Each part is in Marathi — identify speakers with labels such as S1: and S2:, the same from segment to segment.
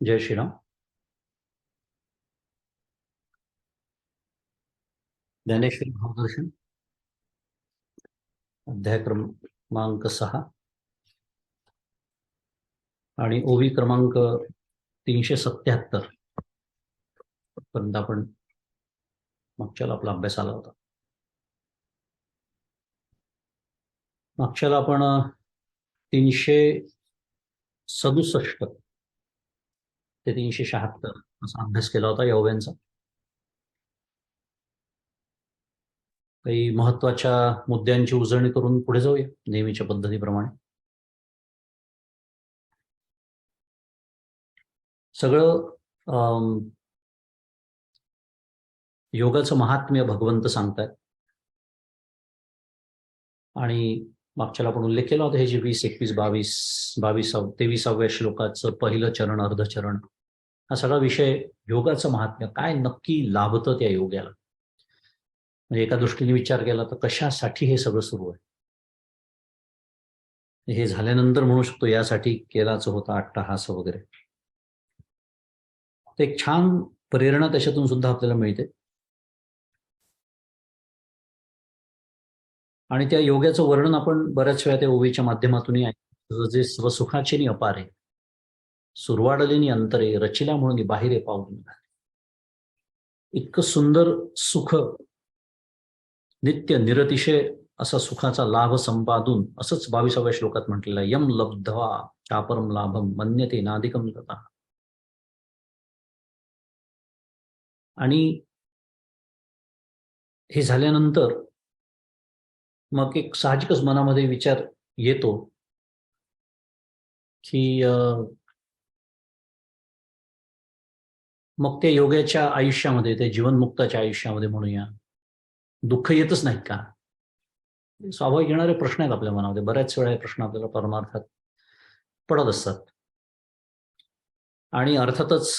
S1: जय श्रीराम. ज्ञानेश्वरी भावदर्शन अध्याय क्रमांक 6 आणि ओवी क्रमांक 377 पर्यंत आपण मागच्याला आपला अभ्यास आला होता. मागच्याला आपण 367 ते 376 असा अभ्यास केला होता या ओव्यांचा. काही महत्वाच्या मुद्द्यांची उजळणी करून पुढे जाऊया नेहमीच्या पद्धतीप्रमाणे. सगळं योगाचं महात्म्य भगवंत सांगतात आणि मागच्याला आपण उल्लेख केला होता. हे जे 20, 21, 23व्या श्लोकाचं पहिलं चरण, अर्धचरण, हा सगळा विषय योगाचं महात्म्य काय नक्की लाभतं त्या योग्याला. म्हणजे एका दृष्टीने विचार केला तर कशासाठी हे सगळं सुरू आहे. हे झाल्यानंतर म्हणू शकतो यासाठी केलाच होता अट्टहास वगैरे. तर एक छान प्रेरणा त्याच्यातून सुद्धा आपल्याला मिळते. आणि त्या योगाचं वर्णन आपण बऱ्याच वेळा त्या ओवीच्या माध्यमातूनही ऐकतो. जे स्वसुखाचे नि अपारे, सुरवाडलेनी अंतरे, रचिला म्हणून बाहेर पाहून निघाले. इतकं सुंदर सुख, नित्य निरतिशय असा सुखाचा लाभ संपादून, असंच 22व्या श्लोकात म्हटलेलं आहे, यम लब्ध्वा चापरम लाभम मन्यते नाधिकम तथा. आणि हे झाल्यानंतर मग एक साहजिकच मनामध्ये विचार येतो की मग त्या योगाच्या आयुष्यामध्ये, त्या जीवनमुक्ताच्या आयुष्यामध्ये म्हणूया, दुःख येतच नाहीत का? स्वाभाविक येणारे प्रश्न आहेत आपल्या मनामध्ये. बऱ्याच वेळा हे प्रश्न आपल्याला परमार्थात पडत असतात. आणि अर्थातच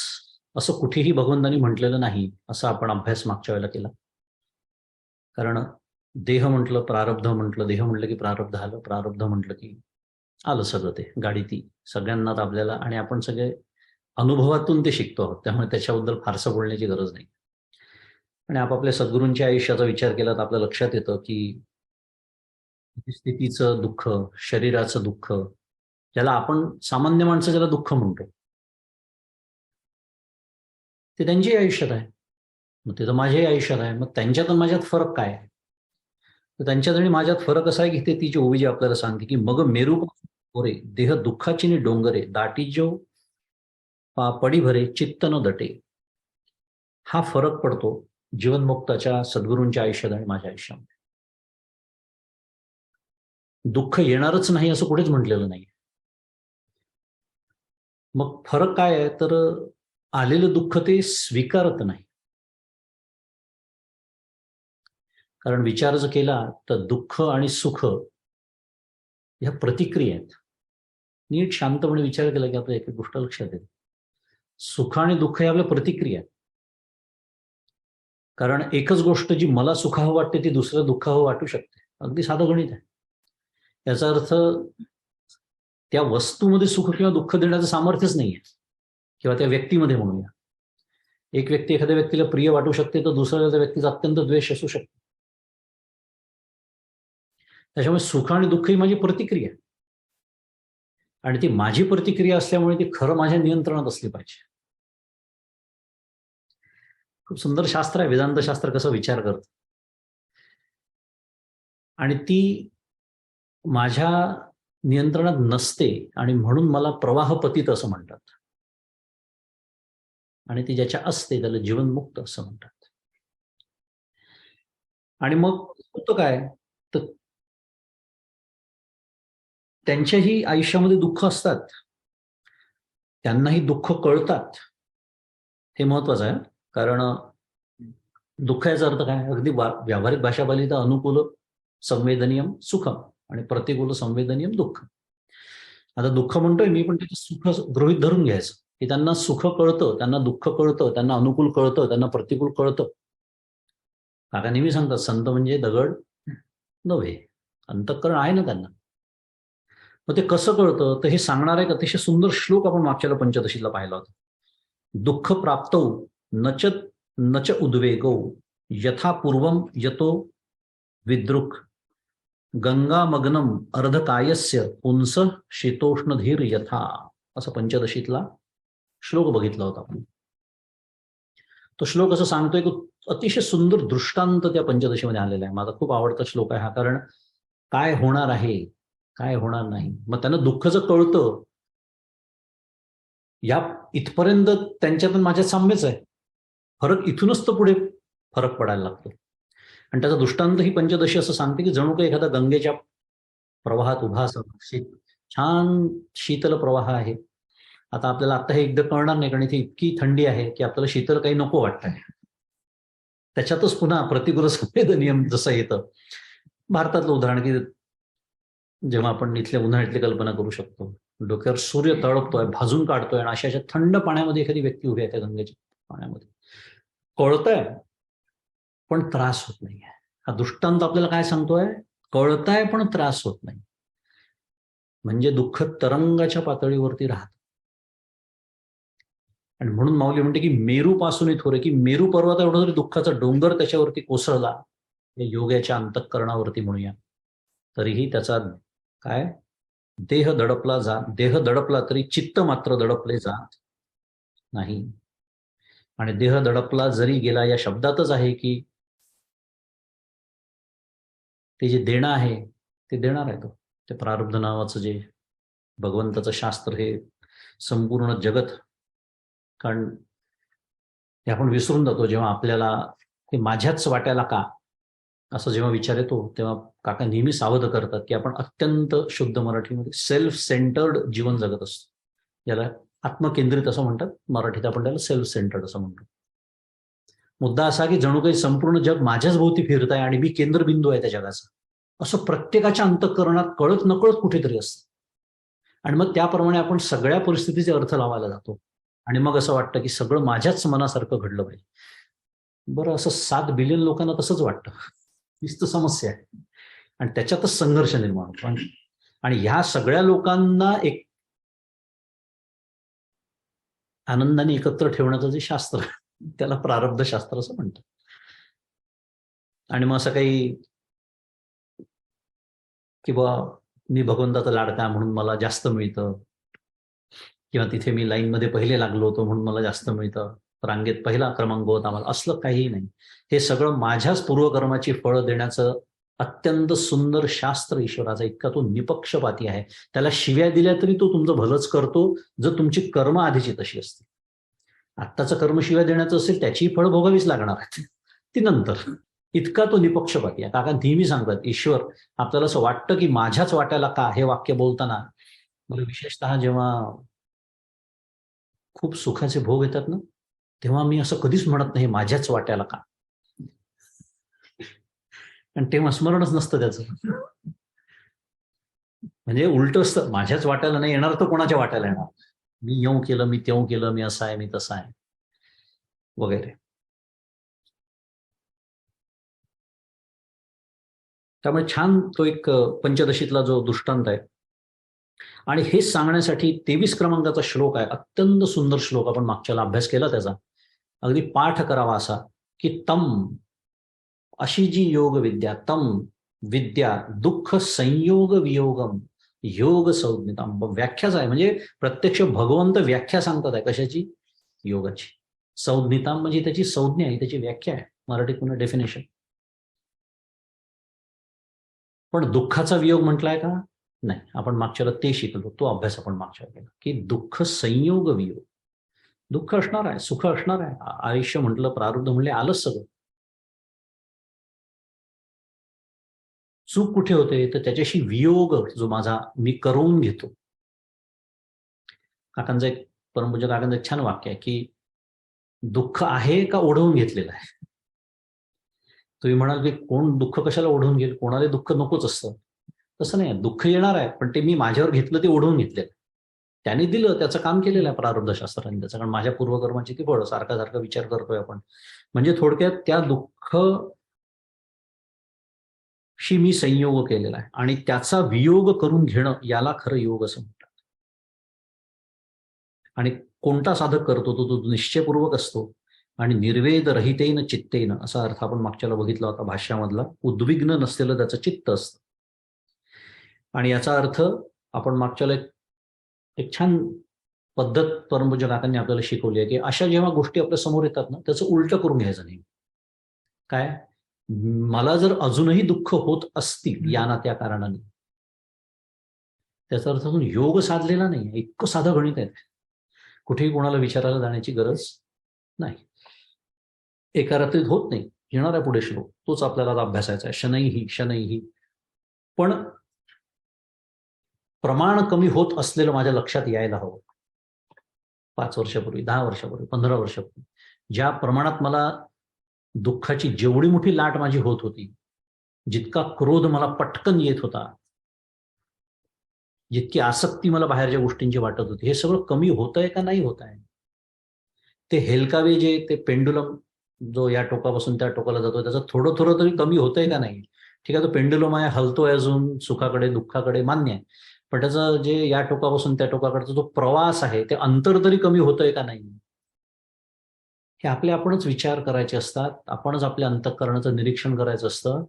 S1: असं कुठेही भगवंतांनी म्हटलेलं नाही असा आपण अभ्यास मागच्या वेळेला केला. कारण देह म्हटलं, प्रारब्ध म्हटलं, देह म्हटलं की प्रारब्ध आलं, प्रारब्ध म्हटलं की आलं सगळं. ते गाडी ती सगळ्यांनाच आपल्याला, आणि आपण सगळे अनुभवातून ते शिकतो आहोत, त्यामुळे त्याच्याबद्दल फारसं बोलण्याची गरज नाही. आणि आपापल्या सद्गुरूंच्या आयुष्याचा विचार केला तर आपल्या लक्षात येतं की स्थितीचं दुःख, शरीराचं दुःख, ज्याला आपण सामान्य माणसं ज्याला दुःख म्हणतो, ते त्यांच्याही आयुष्यात आहे. मग ते तर माझ्याही आयुष्यात आहे. मग त्यांच्यात आणि माझ्यात फरक काय आहे? तर त्यांच्यात आणि माझ्यात फरक असा आहे की ते तिची ओवी जी आपल्याला सांगते की मग मेरू ओरे देह दुःखाची नि डोंगरे, दाटी जो पडी भरे चित्त न दटे. हा फरक पडतो जीवनमुक्ताच्या सद्गुरूंच्या आयुष्यात आणि माझ्या आयुष्यामध्ये. दुःख येणारच नाही असं कुठेच म्हटलेलं नाही. मग फरक काय आहे तर आलेलं दुःख ते स्वीकारत नाही. कारण विचार जर केला तर दुःख आणि सुख ह्या प्रतिक्रिया आहेत. नीट शांतपणे विचार केला की आपल्या एक गोष्ट लक्षात येते, सुख आणि दुःख हे आपल्या प्रतिक्रिया आहेत. कारण एकच गोष्ट जी मला सुखावं वाटते ती दुसरं दुःखावं वाटू शकते. अगदी साधं गणित आहे. याचा अर्थ त्या वस्तूमध्ये सुख किंवा दुःख देण्याचं सामर्थ्यच नाहीये, किंवा त्या व्यक्तीमध्ये म्हणूया. एक व्यक्ती एखाद्या व्यक्तीला प्रिय वाटू शकते तर दुसऱ्या व्यक्तीचा अत्यंत द्वेष असू शकतो. त्याच्यामुळे सुख आणि दुःख ही माझी प्रतिक्रिया, आणि ती माझी प्रतिक्रिया असल्यामुळे ती खरं माझ्या नियंत्रणात असली पाहिजे. खूप सुंदर शास्त्र आहे वेदांत शास्त्र, कसं विचार करतं. आणि ती माझ्या नियंत्रणात नसते आणि म्हणून मला प्रवाहपतित असं म्हणतात. आणि ती ज्याच्या असते त्याला जीवनमुक्त असं म्हणतात. आणि मग होतं काय तर त्यांच्याही आयुष्यामध्ये दुःख असतात, त्यांनाही दुःख कळतात. हे महत्वाचं आहे. कारण दुःख याचा अर्थ काय, अगदी व्यावहारिक भाषा बोलली तर अनुकूल संवेदनीयम सुखम आणि प्रतिकूल संवेदनीयम दुःख. आता दुःख म्हणतोय मी, पण त्याचं सुख गृहीत धरून घ्यायचं की त्यांना सुख कळतं, त्यांना दुःख कळतं, त्यांना अनुकूल कळतं, त्यांना प्रतिकूल कळतं. काका नेहमी सांगतात, संत म्हणजे दगड नव्हे, अंतःकरण आहे ना त्यांना. मग ते कसं कळतं तर हे सांगणारा एक अतिशय सुंदर श्लोक आपण मागच्याला पंचदशीला पाहिला होता. दुःख प्राप्तौ नच उद्वेगौ यथा पूर्वम यतो विद्रुक गंगामग्नम अर्धकायस्य पुंस शीतोष्णधीर यथा, असं पंचदशीतला श्लोक बघितला होता आपण. तो श्लोक असं सांगतोय की अतिशय सुंदर दृष्टांत त्या पंचदशीमध्ये आलेला आहे. माझा खूप आवडता श्लोक आहे हा, कारण काय होणार आहे काय होणार नाही, मग त्यांना दुःख जर कळतं, या इथपर्यंत त्यांच्यातून माझ्यात साम्यच आहे, फरक इथूनच तर पुढे फरक पडायला लागतो. आणि त्याचा दृष्टांत ही पंचदशी असं सांगते की जणू काही एखादा गंगेच्या प्रवाहात उभा असं छान शीतल प्रवाह आहे. आता आपल्याला आता हे एकदा कळणार नाही, कारण इथे इतकी थंडी आहे की आपल्याला शीतल काही नको वाटतंय. त्याच्यातच पुन्हा प्रतिकूल संवेद नियम जसं येतं. भारतातलं उदाहरण की जेव्हा आपण इथल्या उन्हाळ्यातली कल्पना करू शकतो, डोक्यावर सूर्य तळपतोय, भाजून काढतोय, आणि अशा थंड पाण्यामध्ये एखादी व्यक्ती उभी आहे त्या गंगेच्या पाण्यामध्ये, कळतंय पण त्रास होत नाहीये. हा दृष्टांत आपल्याला काय सांगतोय? कळताय पण त्रास होत नाही, म्हणजे दुःख तरंगाच्या पातळीवरती राहत. आणि म्हणून माऊली म्हणते की मेरू पासून थोरे, की मेरू पर्वत एवढा जरी दुःखाचा डोंगर त्याच्यावरती कोसळला, योगाच्या अंतःकरणावरती म्हणूया, तरीही त्याचा काय देह दडपला तरी चित्त मात्र दडपले जात नाही. आणि देह दडपला जरी गेला या शब्दातच आहे की ते जे देणं आहे ते देणार आहे. तो ते प्रारब्ध नावाचं जे भगवंताचं शास्त्र, हे संपूर्ण जगत, कारण हे आपण विसरून जातो जेव्हा आपल्याला ते माझ्याच वाट्याला का असं जेव्हा विचार येतो, तेव्हा काका नेहमी सावध करतात की आपण अत्यंत शुद्ध मराठीमध्ये सेल्फ सेंटर्ड जीवन जगत असतो. याला आत्मकेंद्रित असं म्हणतात, मराठीत आपण त्याला सेल्फ सेंटर्ड असं म्हणतो. मुद्दा असा की जणू काही संपूर्ण जग माझ्याच भोवती फिरत आहे आणि मी केंद्रबिंदू आहे त्या जगाचा, असं प्रत्येकाच्या अंतःकरणात कळत नकळत कुठेतरी असतं. आणि मग त्याप्रमाणे आपण सगळ्या परिस्थितीचे अर्थ लावायला जातो, आणि मग असं वाटतं की सगळं माझ्याच मनासारखं घडलं पाहिजे. बरं, असं 7 बिलियन लोकांना तसंच वाटतं, हीच तर समस्या आहे. आणि त्याच्यातच संघर्ष निर्माण होतो. आणि ह्या सगळ्या लोकांना एक आनंदाने एकत्र ठेवण्याचं जे शास्त्र, त्याला प्रारब्ध शास्त्र असं म्हणतात. आणि मग असं काही किंवा मी भगवंताचा लाडका म्हणून मला जास्त मिळतं, किंवा तिथे मी लाईनमध्ये पहिले लागलो होतो म्हणून मला जास्त मिळतं, रांगेत पहिला क्रमांक होता मला, असलं काहीही नाही. हे सगळं माझ्याच पूर्वकर्माची फळं देण्याचं अत्यंत सुंदर शास्त्र ईश्वराचा, इतका तो निपक्षपाती आहे. त्याला शिव्या दिल्या तरी तो तुमचं भलंच करतो, जर तुमची कर्म आधीची तशी असते. आत्ताचं कर्म शिव्या देण्याचं असेल, त्याची फळं भोगावीच लागणार आहेत ती नंतर. इतका तो निपक्षपाती आहे. काका नेहमी सांगतात, ईश्वर आपल्याला असं वाटतं की माझ्याच वाट्याला का, हे वाक्य बोलताना मला विशेषतः जेव्हा खूप सुखाचे भोग येतात ना, तेव्हा मी असं कधीच म्हणत नाही माझ्याच वाट्याला का, आणि तेव्हा स्मरणच नसतं त्याचं. म्हणजे उलट असतं, माझ्याच वाट्याला नाही येणार तर कोणाच्या वाट्याला येणार, मी येऊ केलं, मी तेऊ केलं, मी असा आहे, मी तसा आहे वगैरे. त्यामुळे छान तो एक पंचदशीतला जो दृष्टांत आहे. आणि हे सांगण्यासाठी 23 क्रमांकाचा श्लोक आहे, अत्यंत सुंदर श्लोक. आपण मागच्याला अभ्यास केला त्याचा, अगदी पाठ करावा असा, की तम, अशी जी योग विद्या, तम विद्या दुःख संयोग वियोगम योग संज्ञिताम. व्याख्याच आहे, म्हणजे प्रत्यक्ष भगवंत व्याख्या सांगतात आहे कशाची? योगाची. संज्ञिताम म्हणजे त्याची संज्ञा आहे, त्याची व्याख्या आहे, मराठीत पुन्हा डेफिनेशन. पण दुःखाचा वियोग म्हटलाय का? नाही. आपण मागच्याला ते शिकलो, तो अभ्यास आपण मागच्या केला, की दुःख संयोग वियोग. दुःख असणार आहे, सुख असणार आहे, आयुष्य म्हटलं, प्रारब्ध म्हणले, आलंच सगळं. चूक कुठे होते? तर त्याच्याशी वियोग जो माझा मी करून घेतो. काकांचं एक, परमपूज्य काकांचं एक छान वाक्य आहे की दुःख आहे का ओढवून घेतलेलं आहे? तुम्ही म्हणाल की कोण दुःख कशाला ओढवून घेईल, कोणाला दुःख नकोच असतं. तसं नाही, दुःख येणार आहे, पण ते मी माझ्यावर घेतलं, ते ओढवून घेतलेलं. त्याने दिलं, त्याचं काम केलेलं आहे प्रारब्धशास्त्राने त्याचं, कारण माझ्या पूर्वकर्माची ती फळं. सारखा सारखा विचार करतोय आपण. म्हणजे थोडक्यात त्या दुःख शी मी संयोग केलेला आहे, आणि त्याचा वियोग करून घेणं, याला खरं योग असं म्हणतात. आणि कोणता साधक करतो तो निश्चयपूर्वक असतो आणि निर्वेद रहितेन चित्तेन असा अर्थ आपण मागच्याला बघितला होता भाष्यामधला. उद्विग्न नसलेलं त्याचं चित्त असतं. आणि याचा अर्थ आपण मागच्याला एक छान पद्धत परमपूज्य काकांनी आपल्याला शिकवली आहे की अशा जेव्हा गोष्टी आपल्या समोर येतात ना त्याचं उलट करून घ्यायचं नाही. काय, मला जर अजूनही दुःख होत असतील या ना त्या कारणाने, त्याचा अर्थ अजून योग साधलेला नाही. इतकं साधं गणित आहे. कुठेही कोणाला विचारायला जाण्याची गरज नाही. एका रात्रीत होत नाही. येणारा पुढे श्लोक तोच आपल्याला अभ्यासायचा आहे. शनैही. पण प्रमाण कमी होत असलेलं माझ्या लक्षात यायला हवं. 5 वर्षापूर्वी, 10 वर्षापूर्वी, 15 वर्षापूर्वी ज्या प्रमाणात मला दुःखाची जेवढी मोठी लाट माझी होत होती, जितका क्रोध मला पटकन येत होता, जितकी आसक्ती मला बाहेरच्या गोष्टींची वाटत होती, हे सगळं कमी होतंय का नाही होत आहे? ते हेलकावे जे ते पेंडुलम जो या टोकापासून त्या टोकाला जातो त्याचं थोडं थोडं तरी कमी होतंय का नाही? ठीक आहे, तो पेंडुलम आहे, हलतोय अजून सुखाकडे दुःखाकडे, मान्य आहे. पण त्याचं जे या टोकापासून त्या टोकाकडचा जो प्रवास आहे ते अंतर तरी कमी होतंय का नाही? हे आपणच विचार करायचे असतात. आपणच आपल्या अंतःकरणाचं निरीक्षण करायचं असतं.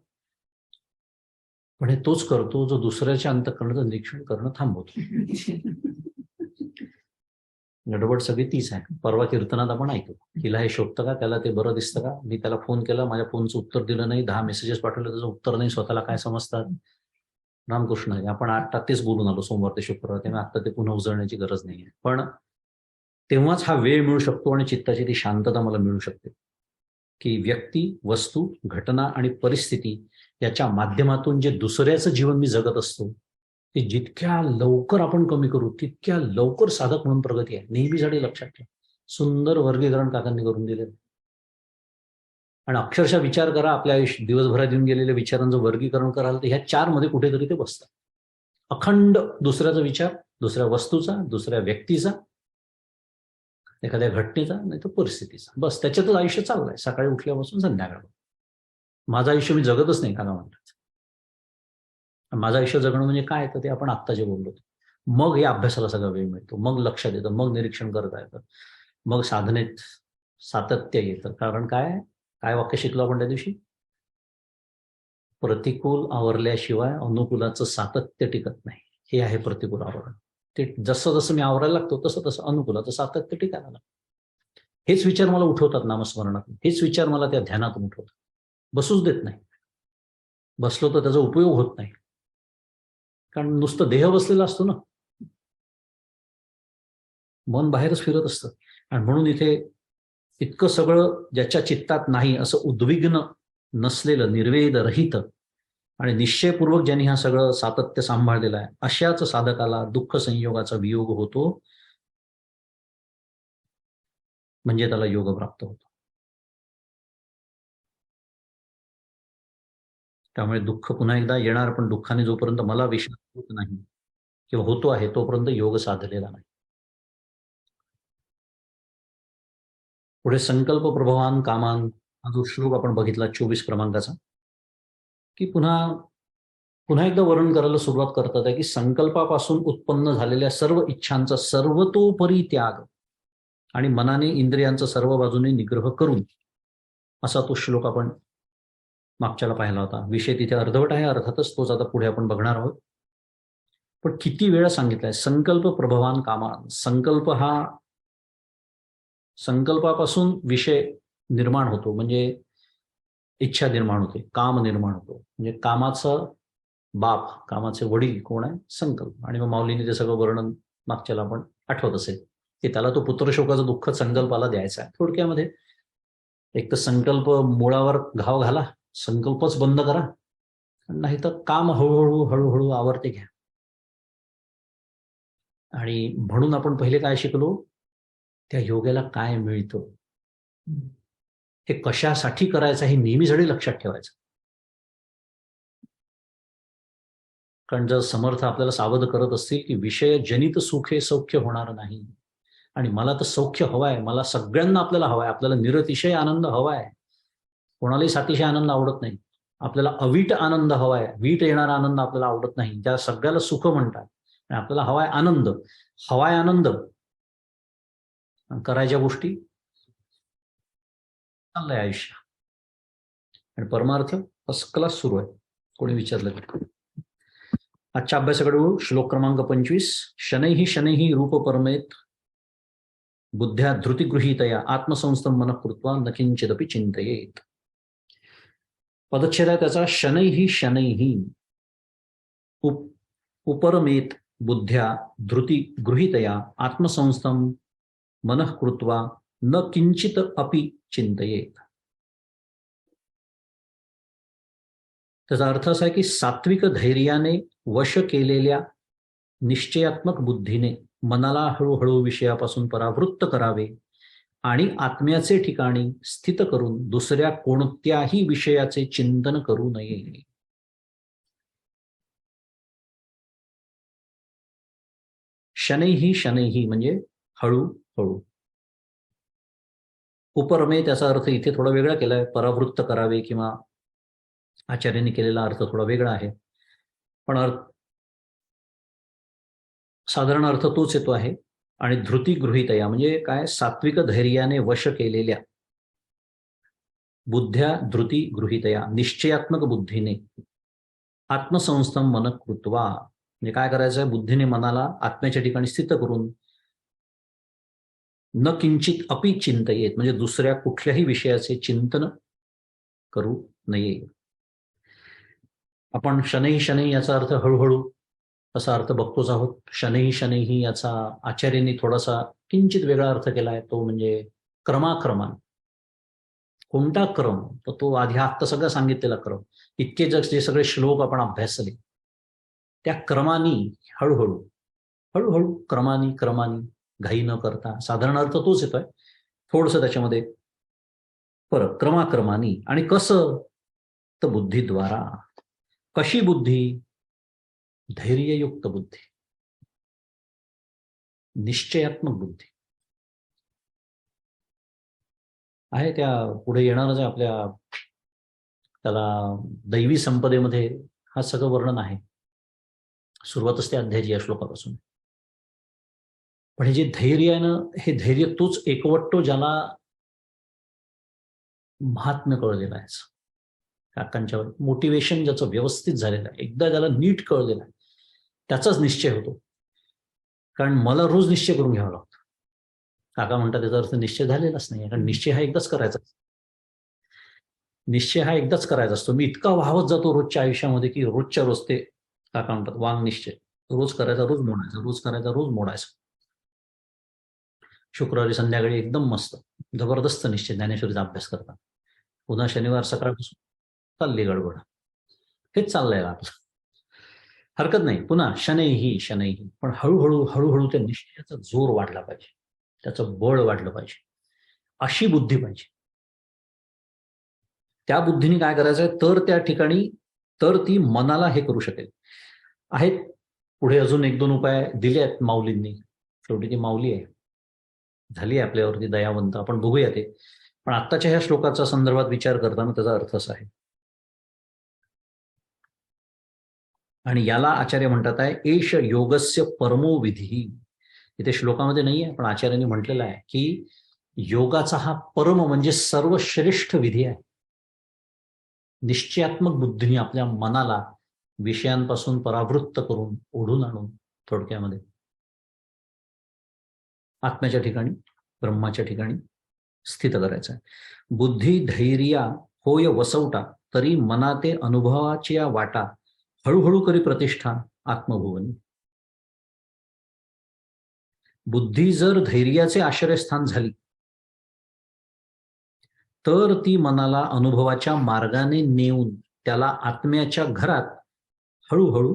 S1: पण हे तोच करतो जो दुसऱ्याच्या अंतःकरणाचं निरीक्षण करणं थांबवतो. गडबड सगळी तीच आहे. परवा कीर्तनात आपण ऐकतो, तिला हे शोभतं का, त्याला ते बरं दिसतं का, मी त्याला फोन केला, माझ्या फोनचं उत्तर दिलं नाही, 10 मेसेजेस पाठवले, त्याचं उत्तर नाही, स्वतःला काय समजतात. रामकृष्ण आहे. आपण आता तेच बोलून आलो सोमवार ते शुक्रवार, तेव्हा आता ते पुन्हा उजळण्याची गरज नाहीये. पण तेव्हाच हा वेळ मिळू शकतो आणि चित्ताची ती शांतता मला मिळू शकते की व्यक्ती, वस्तू, घटना आणि परिस्थिती याच्या माध्यमातून जे दुसऱ्याचं जीवन मी जगत असतो ते जितक्या लवकर आपण कमी करू तितक्या लवकर साधक म्हणून प्रगती आहे. नेहमीसाठी लक्षात ठेवा. सुंदर वर्गीकरण काकांनी करून दिले. आणि अक्षरशः विचार करा, आपल्या आयुष्य दिवसभरात येऊन गेलेल्या विचारांचं वर्गीकरण कराल तर ह्या 4 मध्ये कुठेतरी ते बसतात. अखंड दुसऱ्याचा विचार, दुसऱ्या वस्तूचा, दुसऱ्या व्यक्तीचा, एखाद्या घटनेचा, नाही तर परिस्थितीचा, बस त्याच्यातच आयुष्य चाललंय सकाळी उठल्यापासून संध्याकाळ. माझं आयुष्य मी जगतच नाही काका म्हणतात. माझं आयुष्य जगणं म्हणजे काय, तर ते आपण आत्ता जे बोललो. मग या अभ्यासाला सगळा वेळ मिळतो, मग लक्षात येतं, मग निरीक्षण करता येतं, मग साधनेत सातत्य येतं. कारण काय वाक्य शिकलो आपण त्या दिवशी, प्रतिकूल आवरल्याशिवाय अनुकूलाचं सातत्य टिकत नाही. हे आहे प्रतिकूल आवरण. ते जसं जसं मी आवरायला लागतो तसं तसं अनुकूलाचं सातत्य टिकायला लागतं. हेच विचार मला उठवतात नामस्मरणातून, हेच विचार मला त्या ध्यानातून उठवतात. बसूच देत नाही. बसलो तर त्याचा उपयोग होत नाही, कारण नुसतं देह बसलेला असतो ना, मन बाहेरच फिरत असतं. आणि म्हणून इथे इतकं सगळं ज्याच्या चित्तात नाही असं उद्विग्न नसलेलं, निर्वेद रहित आणि निश्चयपूर्वक ज्यांनी हा सगळं सातत्य सांभाळलेलं आहे अशाच साधकाला दुःख संयोगाचा वियोग होतो, म्हणजे त्याला योग प्राप्त होतो. त्यामुळे दुःख पुन्हा एकदा येणार, पण दुःखाने जोपर्यंत मला विश्वास होत नाही किंवा होतो आहे तोपर्यंत योग साधलेला नाही. पुढे संकल्प प्रभवान कामान हा जो श्लोक आपण बघितला 24 क्रमांकाचा, की पुन्हा एकदा वर्णन करायला सुरुवात करतात आहे की संकल्पापासून उत्पन्न झालेल्या सर्व इच्छांचा सर्वतोपरी त्याग आणि मनाने इंद्रियांचा सर्व बाजूने निग्रह करून, असा तो श्लोक आपण मागच्याला पाहिला होता. विषय तिथे अर्धवट आहे अर्थातच, तोच आता पुढे आपण बघणार आहोत. पण किती वेळा सांगितलंय संकल्प प्रभवान कामान. संकल्पापासून विषय निर्माण होतो, म्हणजे इच्छा निर्माण होते, काम निर्माण होतो. म्हणजे कामाचं बाप, कामाचे वडील कोण आहे? संकल्प. आणि मग माऊलीने ते सगळं वर्णन मागच्याला आपण आठवत असेल की त्याला तो पुत्रशोकाचं दुःख संकल्पाला द्यायचा आहे. थोडक्यामध्ये एक तर संकल्प मुळावर घाव घाला, संकल्पच बंद करा, नाही तर काम हळूहळू आवर्ते घ्या. आणि म्हणून आपण पहिले काय शिकलो, त्या योगाला काय मिळतं, हे कशासाठी करायचं हे नेहमीसाठी लक्षात ठेवायचं. कारण जर समर्थ आपल्याला सावध करत असतील की विषय जनित सुखे सौख्य होणार नाही, आणि मला तर सौख्य हवाय, मला सगळ्यांना आपल्याला हवाय, आपल्याला निरतिशय आनंद हवाय, कोणालाही सातिशय आनंद आवडत नाही. आपल्याला अवीट आनंद हवाय, वीट येणारा आनंद आपल्याला आवडत नाही, ज्या सगळ्याला सुख म्हणतात. आणि आपल्याला हवाय आनंद. करायच्या गोष्टी चाललंय आयुष्य, आणि परमार्थ फर्स्ट क्लास सुरू आहे. कोणी विचारलं तर आजच्या अभ्यासाकडे वळू. श्लोक क्रमांक 25. शनैः शनैः रूप परमेत बुद्ध्या धृतिगृहीतया आत्मसंस्थं मनः कृत्वा न किंचिदपि चिंतयेत. पदच्छेद आहे त्याचा. शनैः शनैः उपरमेत बुद्ध्या धृतिगृहीतया आत्मसंस्थं मनः कृत्वा न किंचित अपि चिंतयेत. त्याचा अर्थ असा आहे की सात्विक धैर्याने वश केलेल्या निश्चयात्मक बुद्धीने मनाला हळूहळू विषयापासून परावृत्त करावे आणि आत्म्याचे ठिकाणी स्थित करून दुसऱ्या कोणत्याही विषयाचे चिंतन करू नये. शनैः शनैः म्हणजे हळूहळू. उपरमे त्याचा अर्थ इथे थोडा वेगळा केलाय. परावृत्त करावे किंवा आचार्यांनी केलेला अर्थ थोडा वेगळा आहे, पण साधारण अर्थ तोच येतो आहे. आणि धृती गृहीतया म्हणजे काय? सात्विक धैर्याने वश केलेल्या बुद्ध्या धृती गृहीतया निश्चयात्मक बुद्धीने आत्मसंस्थं मन कृत्वा म्हणजे काय करायचं आहे? बुद्धीने मनाला आत्म्याच्या ठिकाणी स्थित करून न किंचित अपि चिंतयेत म्हणजे दुसऱ्या कुठल्याही विषयाचे चिंतन करू नये. आपण शनैः शनैः याचा अर्थ हळूहळू असा अर्थ बघतोच आहोत. शनैः शनैः याचा आचार्यांनी थोडासा किंचित वेगळा अर्थ केला आहे, तो म्हणजे क्रमाक्रमान. कोणता क्रम? तर तो आधी आत्ता सगळं सांगितलेला क्रम. इतके जे सगळे श्लोक आपण अभ्यासले त्या क्रमाने हळूहळू हळूहळू क्रमाने क्रमाने घाई न करता. साधारण अर्थ तोच येतोय, थोडंसं त्याच्यामध्ये परत क्रमाक्रमाने. आणि कसं? तर बुद्धीद्वारा. कशी बुद्धी? धैर्ययुक्त बुद्धी, निश्चयात्मक बुद्धी आहे. त्या पुढे येणारच आहे आपल्या त्याला दैवी संपदेमध्ये हा सगळं वर्णन आहे. सुरुवातच त्या अध्यायाची या श्लोकापासून. पण हे जे धैर्य आहे ना, हे धैर्य तोच एकवटतो ज्याला महात्म्य कळलेलं आहे, काकांच्यावर मोटिवेशन ज्याचं व्यवस्थित झालेलं आहे, एकदा ज्याला नीट कळलेलं आहे त्याचाच निश्चय होतो. कारण मला रोज निश्चय करून घ्यावा लागतो. काका म्हणतात त्याचा अर्थ निश्चय झालेलाच नाही, कारण निश्चय हा एकदाच करायचा. निश्चय हा एकदाच करायचा असतो. मी इतका वाहवत जातो रोजच्या आयुष्यामध्ये की रोजच्या रोज ते काका म्हणतात वांग निश्चय, रोज करायचा रोज मोडायचा, रोज करायचा रोज मोडायचा. शुक्रवारी संध्याकाळी एकदम मस्त जबरदस्त निश्चय ज्ञानेश्वरीचा अभ्यास करतात. पुन्हा शनिवार सकाळपासून चालली गडबड. हेच चाललंय आपलं. हरकत नाही. पुन्हा शनैः शनैः, पण हळूहळू हळूहळू त्या निश्चयाचा जोर वाढला पाहिजे, त्याचं बळ वाढलं पाहिजे. अशी बुद्धी पाहिजे. त्या बुद्धीने काय करायचंय? तर त्या ठिकाणी तर ती मनाला हे करू शकेल. आहेत पुढे अजून 1-2 उपाय दिले आहेत माऊलींनी. शेवटी ती माऊली आहे, झाली आहे आपल्यावरती दयावंत. आपण बघूया ते. पण आत्ताच्या ह्या श्लोकाचा संदर्भात विचार करताना त्याचा अर्थ असा आहे. आणि याला आचार्य म्हणतात आहे एष योगस्य परमो विधी. इथे श्लोकामध्ये नाही आहे, पण आचार्यांनी म्हटलेलं आहे की योगाचा हा परम म्हणजे सर्वश्रेष्ठ विधी आहे. निश्चयात्मक बुद्धीने आपल्या मनाला विषयांपासून परावृत्त करून ओढून आणून थोडक्यामध्ये आत्म्याच्या ठिकाणी ब्रह्माच्या ठिकाणी स्थित करायचं आहे. बुद्धी धैर्या होय वसवटा तरी मनाते अनुभवाच्या वाटा हळूहळू करी प्रतिष्ठा आत्मभुवनी. बुद्धी जर धैर्याचे आश्रयस्थान झाली तर ती मनाला अनुभवाच्या मार्गाने नेऊन त्याला आत्म्याच्या घरात हळूहळू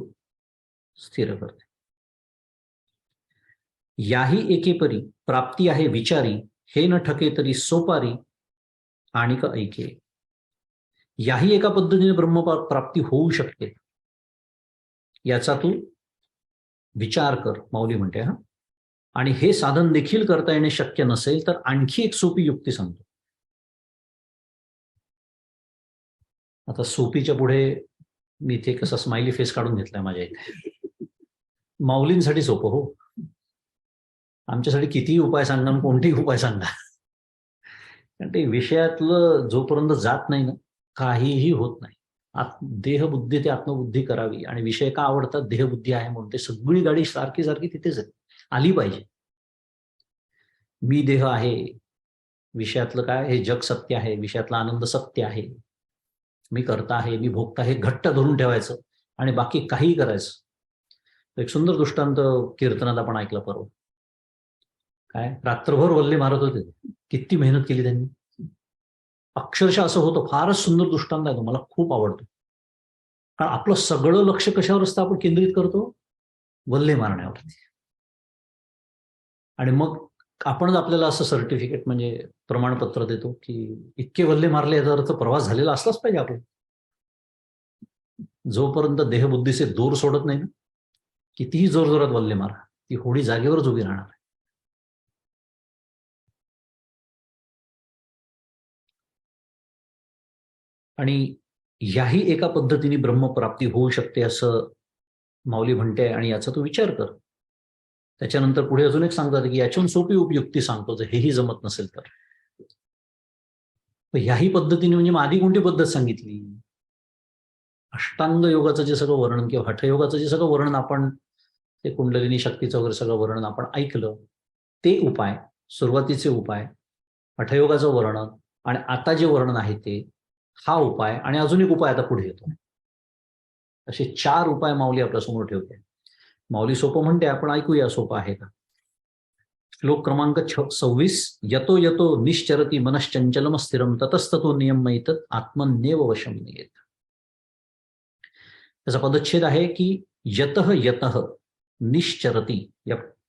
S1: स्थिर करते. याही एकेपरी प्राप्ती आहे विचारी हे न ठके तरी सोपारी आणि का ऐके. याही एका पद्धतीने ब्रह्मप्राप्ती होऊ शकते याचा तू विचार कर, माऊली म्हणते. हा, आणि हे साधन देखील करता येणे शक्य नसेल तर आणखी एक सोपी युक्ती सांगतो. आता सोपीच्या पुढे मी इथे कसा स्माइली फेस काढून घेतलाय माझ्या इथे. माऊलींसाठी सोपं हो. आमच्यासाठी कितीही उपाय सांगा आणि कोणतेही उपाय सांगा, कारण ते विषयातलं जोपर्यंत जात नाही ना, काहीही होत नाही. देहबुद्धी ते आत्मबुद्धी करावी. आणि विषय का आवडतात? देहबुद्धी आहे म्हणून. ते सगळी गाडी सारखी सारखी तिथेच आहे, आली पाहिजे. मी देह आहे, विषयातलं काय, हे जग सत्य आहे, विषयातला आनंद सत्य आहे, मी करता आहे, मी भोगता, हे घट्ट धरून ठेवायचं आणि बाकी काहीही करायचं. एक सुंदर दृष्टांत कीर्तनात आपण ऐकला परवा. काय, रात्रभर वल्ले मारत होते, किती मेहनत केली त्यांनी. अक्षरशः असं होतं. फारच सुंदर दृष्टांत आहे तो, मला खूप आवडतो. कारण आपलं सगळं लक्ष कशावर असतं, आपण केंद्रित करतो वल्ले मारण्यावरती. आणि मग आपणच आपल्याला असं सर्टिफिकेट म्हणजे प्रमाणपत्र देतो की इतके वल्ले मारले, याचा अर्थ प्रवास झालेला असलाच पाहिजे आपण. जोपर्यंत देहबुद्धीचे दूर सोडत नाही ना, कितीही जोर जोरात वल्ले मारा, ती होडी जागेवरच उभी राहणार. आणि याही एका पद्धतीने ब्रह्मप्राप्ती होऊ शकते असं माऊली म्हणते. आणि याचा तू विचार कर. त्याच्यानंतर पुढे अजून एक सांगतात की याच्याहून सोपी उपयुक्ती सांगतो, जर हेही जमत नसेल तर. ह्याही पद्धतीने म्हणजे मग आधी कोणती पद्धत सांगितली? अष्टांग योगाचं जे सगळं वर्णन किंवा हठयोगाचं जे सगळं वर्णन आपण, ते कुंडलिनी शक्तीचं वगैरे सगळं वर्णन आपण ऐकलं, ते उपाय, सुरुवातीचे उपाय, हठयोगाचं वर्णन, आणि आता जे वर्णन आहे ते, हा उपाय, आणि अजून एक उपाय आता पुढे येतो. असे 4 उपाय माऊली आपल्यासमोर ठेवते. माऊली सोपं म्हणते, आपण ऐकूया सोपं आहे का. श्लोक क्रमांक 26. यतो यतो निश्चरती मनश्चंचलम स्थिरम ततस्ततो नियमयितत् आत्मन्येव वशम नयेत. त्याचा पदच्छेद आहे की यतः यतः निश्चरती,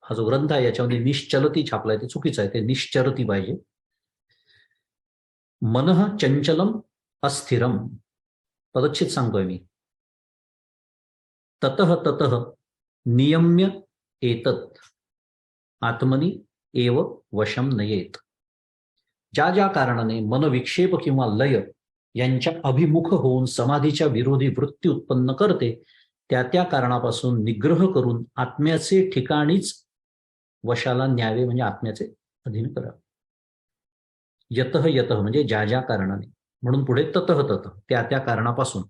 S1: हा जो ग्रंथ आहे याच्यामध्ये निश्चलती छापलाय, ते चुकीचं आहे, ते निश्चरती पाहिजे. मनः चंचलम अस्थिरम, पदच्छेद सांगतोय मी. ततः ततः नियम्य एतत् आत्मनी एव वशम नयेत. ज्या ज्या कारणाने मन विक्षेप किंवा लय यांच्या अभिमुख होऊन समाधीच्या विरोधी वृत्ती उत्पन्न करते, त्या त्या कारणापासून निग्रह करून आत्म्याचे ठिकाणीच वशाला न्यावे, म्हणजे आत्म्याचे अधीन करावे. यतः यतः म्हणजे ज्या ज्या कारणाने, म्हणून पुढे ततः ततः, त्या त्या कारणापासून.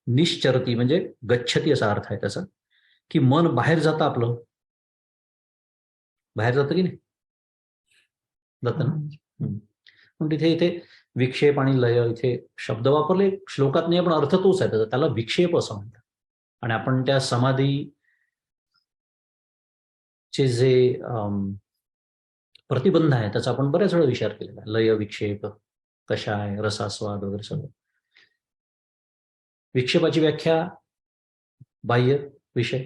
S1: निश्चरती म्हणजे गच्छती असा अर्थ आहे त्याचा, की मन बाहेर जातं आपलं, बाहेर जातं की नाही, जातं ना. पण तिथे इथे विक्षेप आणि लय इथे शब्द वापरले श्लोकात नाही, पण अर्थ तोच आहे त्याला विक्षेप असं म्हणतात. आणि आपण त्या समाधीचे जे प्रतिबंध आहे त्याचा आपण बऱ्याच वेळा विचार केलेला आहे. लय, विक्षेप, कषाय, रसास्वाद वगैरे सगळं. विक्षेपाची व्याख्या बाह्य विषय,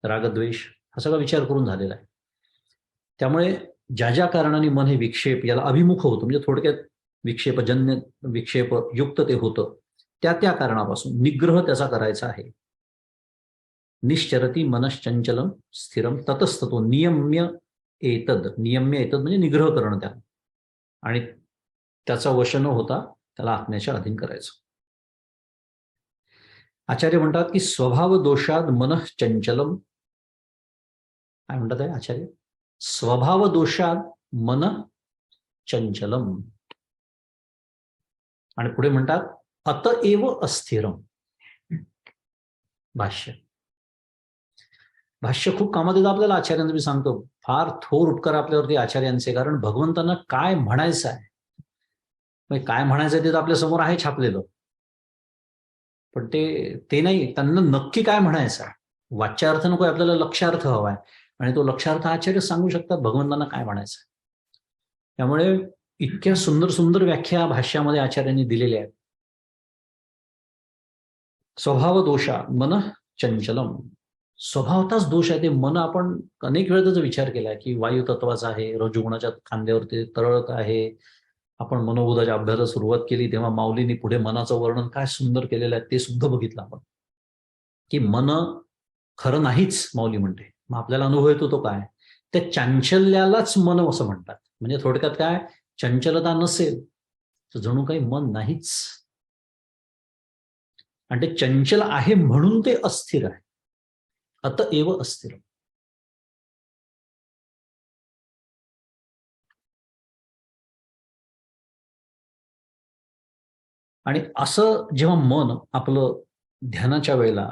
S1: रागद्वेष, हा सगळा विचार करून झालेला आहे. त्यामुळे ज्या ज्या कारणाने मन हे विक्षेप याला अभिमुख होतं, म्हणजे थोडक्यात विक्षेपजन्य, विक्षेप युक्त ते होतं, त्या त्या कारणापासून निग्रह त्याचा करायचा आहे. निश्चरती मनश्चंचलम स्थिरम ततस्ततो नियम्य एतद, नियम्य एतद म्हणजे निग्रह करणं त्याला, आणि त्याचा वश न होता त्याला आत्म्याच्या अधीन करायचं. आचार्य म्हणतात की स्वभाव दोषाद मन चंचलम, काय म्हणतात आहे आचार्य, स्वभाव दोषाद मन चंचलम. आणि पुढे म्हणतात अतएव अस्थिरम. भाष्य, भाष्य खूप कामात येतं आपल्याला. आचार्यांचं मी सांगतो, फार थोर उपकार आपल्यावरती आचार्यांचे. कारण भगवंतांना काय म्हणायचं आहे, काय म्हणायचं ते तर आपल्या समोर आहे छापलेलं, पण ते नाही, त्यांना नक्की काय म्हणायचं आहे. वाच्यार्थ नको, आपल्याला लक्षार्थ हवाय, आणि तो लक्षार्थ आचार्य सांगू शकतात भगवंतांना काय म्हणायचं. त्यामुळे इतक्या सुंदर सुंदर व्याख्या भाष्यामध्ये आचार्यांनी दिलेल्या आहेत. स्वभाव दोषा मन चंचलम, स्वभावताच दोष आहे ते मन. आपण अनेक वेळा त्याचा विचार केलाय की वायू तत्वाचा आहे, रजोगुणाच्या खांद्यावरती तरळत आहे. आपण मनोबोधाच्या अभ्यासाला सुरुवात केली तेव्हा माऊलींनी पुढे मनाचं वर्णन काय सुंदर केलेलं आहे ते सुद्धा बघितलं आपण, की मन खरं नाहीच माऊली म्हणते. मग आपल्याला अनुभव येतो तो काय, त्या चांचल्यालाच मन असं म्हणतात. म्हणजे थोडक्यात काय, चंचलता नसेल तर जणू काही मन नाहीच, आणि ते चंचल आहे म्हणून ते अस्थिर आहे. अतएव अस्थिर. आणि असं जेव्हा मन आपलं ध्यानाच्या वेळेला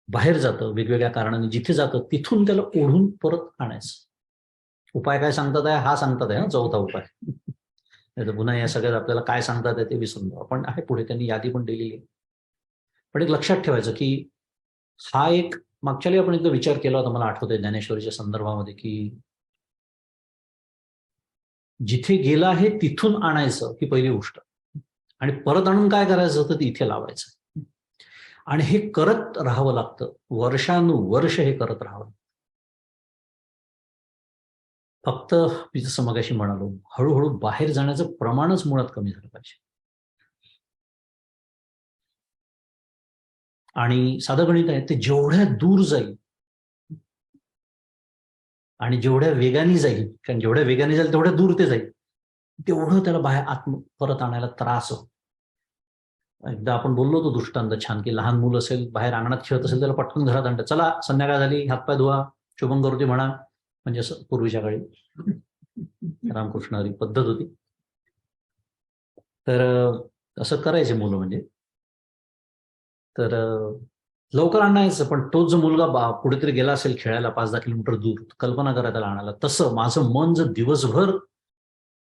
S1: बाहेर जातं वेगवेगळ्या कारणाने, जिथे जातं तिथून त्याला ओढून परत आणायचं. उपाय काय सांगतात आहे हा सांगतात आहे ना चौथा उपाय. नाही तर पुन्हा या सगळ्यात आपल्याला काय सांगतात आहे ते विसरून जाऊ आपण. आहे पुढे त्यांनी यादी पण दिलेली आहे. पण एक लक्षात ठेवायचं की हा एक मागच्या आपण एकदा विचार केला होता, मला आठवतंय ज्ञानेश्वरीच्या संदर्भामध्ये, की जिथे गेला आहे तिथून आणायचं ही पहिली गोष्ट, आणि परत आणून काय करायचं तर इथे लावायचं. आणि हे करत राहावं लागतं, वर्षानुवर्ष हे करत राहावं. फक्त मी जसं मगाशी म्हणालो, हळूहळू बाहेर जाण्याचं प्रमाणच मुळात कमी झालं पाहिजे. आणि साधं गणित आहे, ते जेवढ्या दूर जाईल आणि जेवढ्या वेगाने जाईल, कारण जेवढ्या वेगाने जाईल तेवढ्या दूर ते जाईल, तेवढं त्याला बाहेर परत आणायला त्रास होतो. एकदा आपण बोललो होतो दृष्टांत छान, की लहान मुलं असेल बाहेर अंगणात खेळत असेल त्याला पटकन घरात आणतात, चला संध्याकाळ झाली हातपाय धुवा शुभम करोती म्हणा, म्हणजे असं पूर्वीच्या काळी रामकृष्ण हरी पद्धत होती. तर असं करायचे मुलं, म्हणजे तर लवकर आणायचं. पण तोच जो मुलगा कुठेतरी गेला असेल खेळायला 5-10 किलोमीटर दूर, कल्पना करा त्याला आणायला. तसं माझं मन जर दिवसभर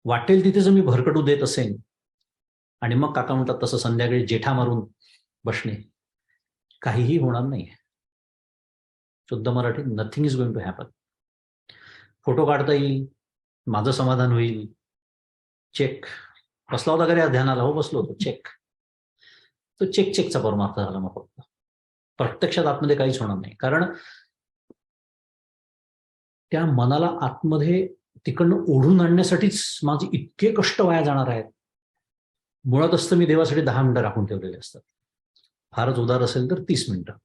S1: वाटेल तिथे जर मी भरकटू देत असेल, आणि मग काका म्हणतात तसं संध्याकाळी जेठा मारून बसणे, काहीही होणार नाही. शुद्ध Marathi, nothing is going to happen. Photo काढता येईल, माझं समाधान होईल, चेक. बसला होता का रे ध्यानाला? हो बसलो होतो, चेक. तो चेकचा परमार्थ झाला. मग फक्त प्रत्यक्षात आतमध्ये काहीच होणार नाही, कारण त्या मनाला आतमध्ये तिकडनं ओढून आणण्यासाठीच माझे इतके कष्ट वाया जाणार आहेत. मुळात असतं मी देवासाठी 10 मिनिटं राखून ठेवलेले असतात, फारच उदार असेल तर 30 मिनिटं.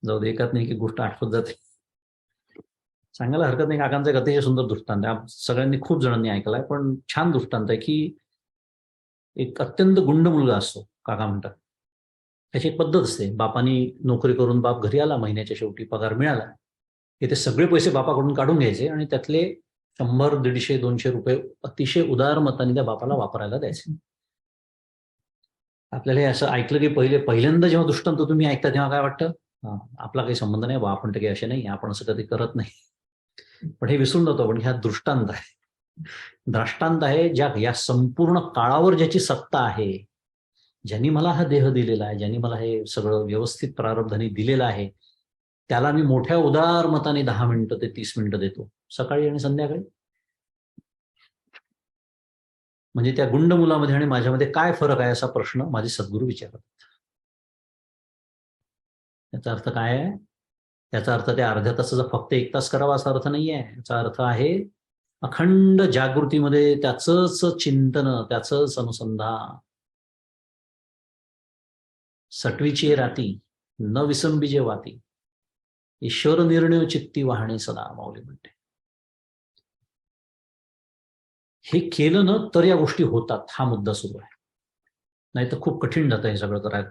S1: जाऊ दे, एकात नाही की गोष्ट आठवत जाते. सांगायला हरकत नाही, काकांचा एक अतिशय सुंदर दृष्टांत आहे, सगळ्यांनी खूप जणांनी ऐकलाय, पण छान दृष्टांत आहे. की एक अत्यंत गुंड मुलगा असतो, काका म्हणतात. त्याची एक पद्धत असते, बापानी नोकरी करून बाप घरी आला, महिन्याच्या शेवटी पगार मिळाला की ते सगळे पैसे बापाकडून काढून घ्यायचे आणि त्यातले 100, 150, 200 रुपये अतिशय उदार मताने त्या बापाला वापरायला द्यायचे. आपल्याला हे असं ऐकलं की पहिल्यांदा जेव्हा दृष्टांत तुम्ही ऐकता तेव्हा काय वाटतं, आपला काही संबंध नाही, आपण तर काही असे नाही, आपण असं कधी करत नाही. पण हे विसरून जातो आपण, ह्या दृष्टांत आहे, दृष्टांत आहे, या संपूर्ण काळावर ज्याची सत्ता आहे, ज्यांनी मला हा देह दिलेला आहे, ज्यांनी मला हे सगळं व्यवस्थित प्रारब्धाने दिलेलं आहे, त्याला मी मोठ्या उदार मताने 10 मिनिटं ते 30 मिनिटं देतो, सकाळी आणि संध्याकाळी. म्हणजे त्या गुंड मुलामध्ये आणि माझ्यामध्ये काय फरक आहे, असा प्रश्न माझे सद्गुरू विचारतात. याचा अर्थ काय आहे? याचा अर्थ त्या अर्ध्या तासाचा फक्त 1 तास करावा असा अर्थ नाहीये. याचा अर्थ आहे अखंड जागृतीमध्ये त्याचंच चिंतन, त्याचंच अनुसंधान. सटवीची राती न विसंबीजे वाती, ईश्वर निर्णय चित्ती वाहणे सदा, माऊली म्हणते. हे केलं ना तर या गोष्टी होतात, हा मुद्दा सुरू आहे. नाही तर खूप कठीण जातं हे सगळं करायला.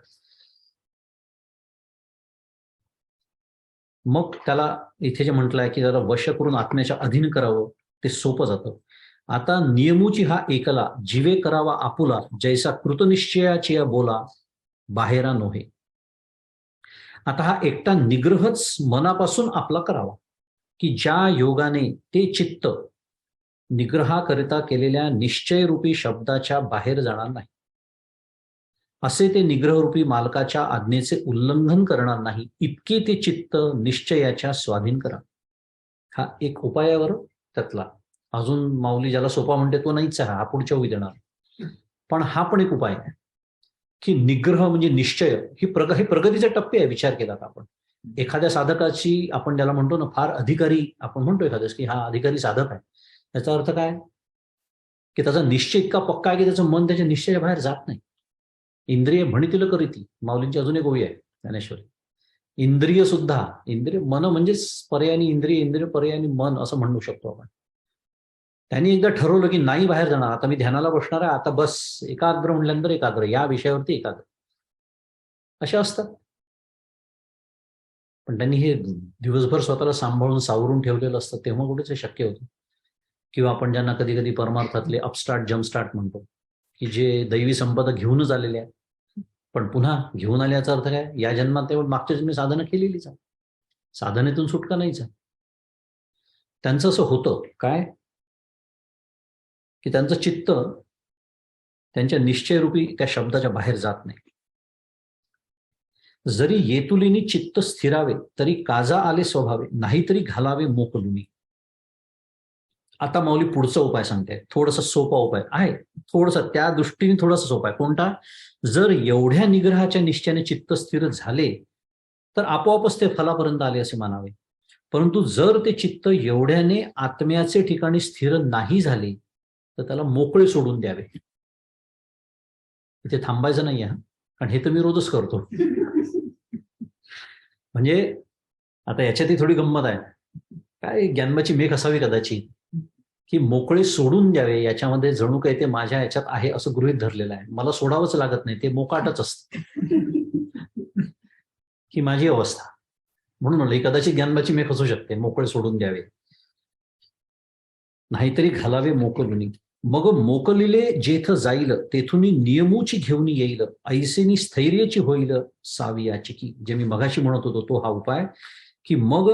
S1: मग त्याला इथे जे म्हटलंय की जरा वश करून आत्म्याच्या अधीन करावं, ते सोपं जातं. आता नियमूची हा एकला जीवे करावा आपुला, जैसा कृतनिश्चयाची बोला बाहेरा नोहे. आता हा एकटा निग्रहच मनापासून आपला करावा, की ज्या योगाने ते चित्त निग्रहाकरिता केलेल्या निश्चयरूपी शब्दाच्या बाहेर जाणार नाही, असे ते निग्रहरूपी मालकाच्या आज्ञेचे उल्लंघन करणार नाही, इतके ते चित्त निश्चयाच्या स्वाधीन करा. हा एक उपायावर त्यातला. अजून माऊली ज्याला सोपा म्हणते तो नाहीच आहे, हा पुढच्या उभी देणार. पण हा पण एक उपाय आहे की निग्रह म्हणजे निश्चय, ही प्रगतीचे टप्पे आहे. विचार केला तर आपण एखाद्या साधकाची, आपण ज्याला म्हणतो ना फार अधिकारी, आपण म्हणतो एखाद्यास की हा अधिकारी साधक आहे, याचा अर्थ काय की त्याचा निश्चय इतका पक्का आहे की त्याचं मन त्याच्या निश्चयाच्या बाहेर जात नाही. इंद्रिय म्हणतील करीती, माऊलींची अजून एक ओवी आहे ज्ञानेश्वरी. इंद्रिय सुद्धा, इंद्रिय मन म्हणजेच पर्यायी इंद्रिय, इंद्रिय पर्यायी मन असं म्हणू शकतो आपण. त्यांनी एकदा ठरवलं की नाही बाहेर जाणार, आता मी ध्यानाला बसणार आहे, आता बस एकाग्र म्हटल्यानंतर एकाग्र, या विषयावरती एकाग्र, असे असतात. पण त्यांनी हे दिवसभर स्वतःला सांभाळून सावरून ठेवलेलं असतं, तेव्हा कुठेच हे शक्य होतं. किंवा आपण ज्यांना कधी कधी परमार्थातले अपस्टार्ट जम्पस्टार्ट म्हणतो, की जे दैवी संपदा घेऊनच आलेले आहेत, पण पुन्हा घेऊन आल्याचा अर्थ काय? या जन्मात ते मागच्या जन्मी साधनं केलेलीच आहे, साधनेतून सुटका नाहीच आहे. त्यांचं असं होतं काय की त्यांचं चित्त त्यांच्या निश्चयरूपी त्या शब्दाच्या बाहेर जात नाही. जरी येतुलिनी चित्त स्थिरावे तरी काजा आले स्वभावे, नाहीतरी घालावे मोकलुनी. आता माऊली पुढचा उपाय सांगते, थोडासा सोपा उपाय आहे, थोडासा त्या दृष्टीने थोडासा सोपा आहे. कोणता? जर एवढ्या निग्रहाच्या निश्चयाने चित्त स्थिर झाले तर आपोआपच ते फलापर्यंत आले असे मानावे. परंतु जर ते चित्त एवढ्याने आत्म्याचे ठिकाणी स्थिर नाही झाले तर त्याला मोकळे सोडून द्यावे. इथे थांबायचं नाही आहे, कारण हे तर मी रोजच करतो. म्हणजे आता याच्यातही थोडी गंमत आहे, काय ज्ञानमाची मेघ असावी कदाचित, की मोकळे सोडून द्यावे याच्यामध्ये जणू काही ते माझ्या याच्यात आहे असं गृहीत धरलेलं आहे. मला सोडावंच लागत नाही, ते मोकाटच असतं. ही माझी अवस्था. म्हणून म्हणलं कदाचित ज्ञानमाची मेघ असू शकते, मोकळे सोडून द्यावे, नाहीतरी घालावे मोकलुनी. मग मोकलिले जेथ जाईल तेथून नियमूची घेऊन येईल, ऐसेनी स्थैर्याची होईल सावियाची की. जे मी मगाशी म्हणत होतो तो हा उपाय, की मग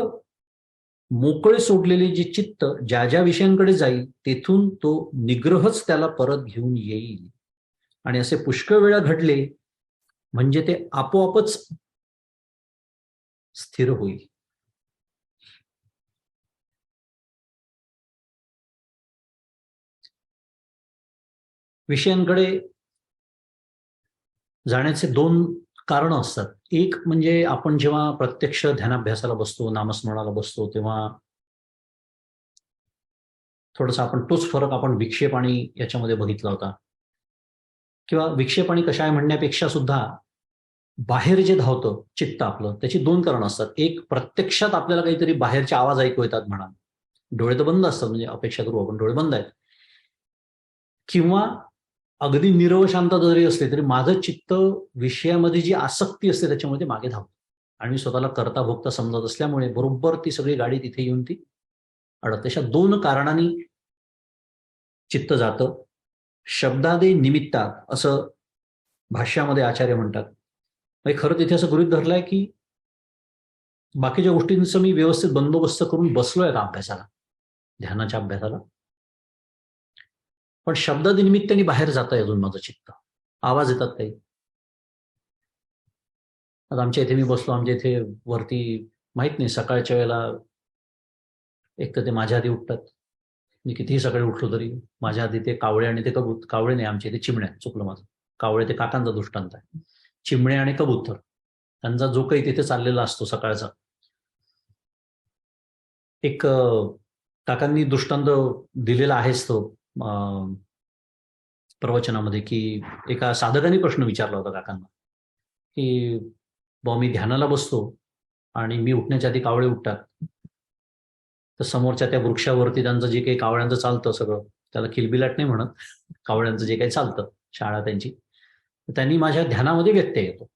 S1: मोकळे सोडलेले जे चित्त ज्या ज्या विषयांकडे जाईल तेथून तो निग्रहच त्याला परत घेऊन येईल. आणि असे पुष्कळ वेळा घडले म्हणजे ते आपोआपच स्थिर होईल. विषयांकडे जाण्याचे दोन कारण असतात. एक म्हणजे आपण जेव्हा प्रत्यक्ष ध्यानाभ्यासाला बसतो, नामस्मरणाला बसतो, तेव्हा थोडासा आपण तोच फरक आपण विक्षेप आणि याच्यामध्ये बघितला होता. किंवा विक्षेप आणि कशाय म्हणण्यापेक्षा सुद्धा बाहेर जे धावतं चित्त आपलं, त्याची दोन कारणं असतात. एक, प्रत्यक्षात आपल्याला काहीतरी बाहेरचे आवाज ऐकू येतात म्हणा, डोळे तर बंद असतात, म्हणजे अपेक्षा करू आपण डोळे बंद आहेत, किंवा अगदी निरव शांतता जरी असली तरी माझं चित्त विषयामध्ये जी आसक्ती असते त्याच्यामध्ये मागे धावतं आणि मी स्वतःला करता भोगता समजत असल्यामुळे बरोबर ती सगळी गाडी तिथे येऊन ती अडकते. अशा दोन कारणांनी चित्त जातं. शब्दादे निमित्तात असं भाष्यामध्ये आचार्य म्हणतात. म्हणजे खरं तिथे असं गृहीत धरलंय की बाकीच्या गोष्टींचं मी व्यवस्थित बंदोबस्त करून बसलोय का अभ्यासाला, ध्यानाच्या अभ्यासाला, पण शब्दादी निमित्ताने बाहेर जात आहे अजून माझं चित्त. आवाज येतात काही. आता आमच्या इथे मी बसलो, आमच्या इथे वरती माहित नाही सकाळच्या वेळेला एक तर ते माझ्या आधी उठतात. मी कितीही सकाळी उठलो तरी माझ्या आधी ते कावळे आणि ते कबूतर, कावळे नाही आमच्या इथे चिमण्या, चुकलं माझं, कावळे ते काकांचा दृष्टांत आहे. चिमणे आणि कबूतर त्यांचा जो काही तिथे चाललेला असतो सकाळचा. एक काकांनी दृष्टांत दिलेला आहेच तो प्रवचनामध्ये, की एका साधकाने प्रश्न विचारला होता काकांना की मी ध्यानाला बसतो आणि मी उठण्याच्या आधी कावळे उठतात, तर समोरच्या त्या वृक्षावरती त्यांचं जे काही कावळ्यांचं चालतं सगळं, त्याला किलबिलाट नाही म्हणत, कावळ्यांचं जे काही चालतं शाळा त्यांची, त्यांनी माझ्या ध्यानामध्ये व्यत्यय येतो.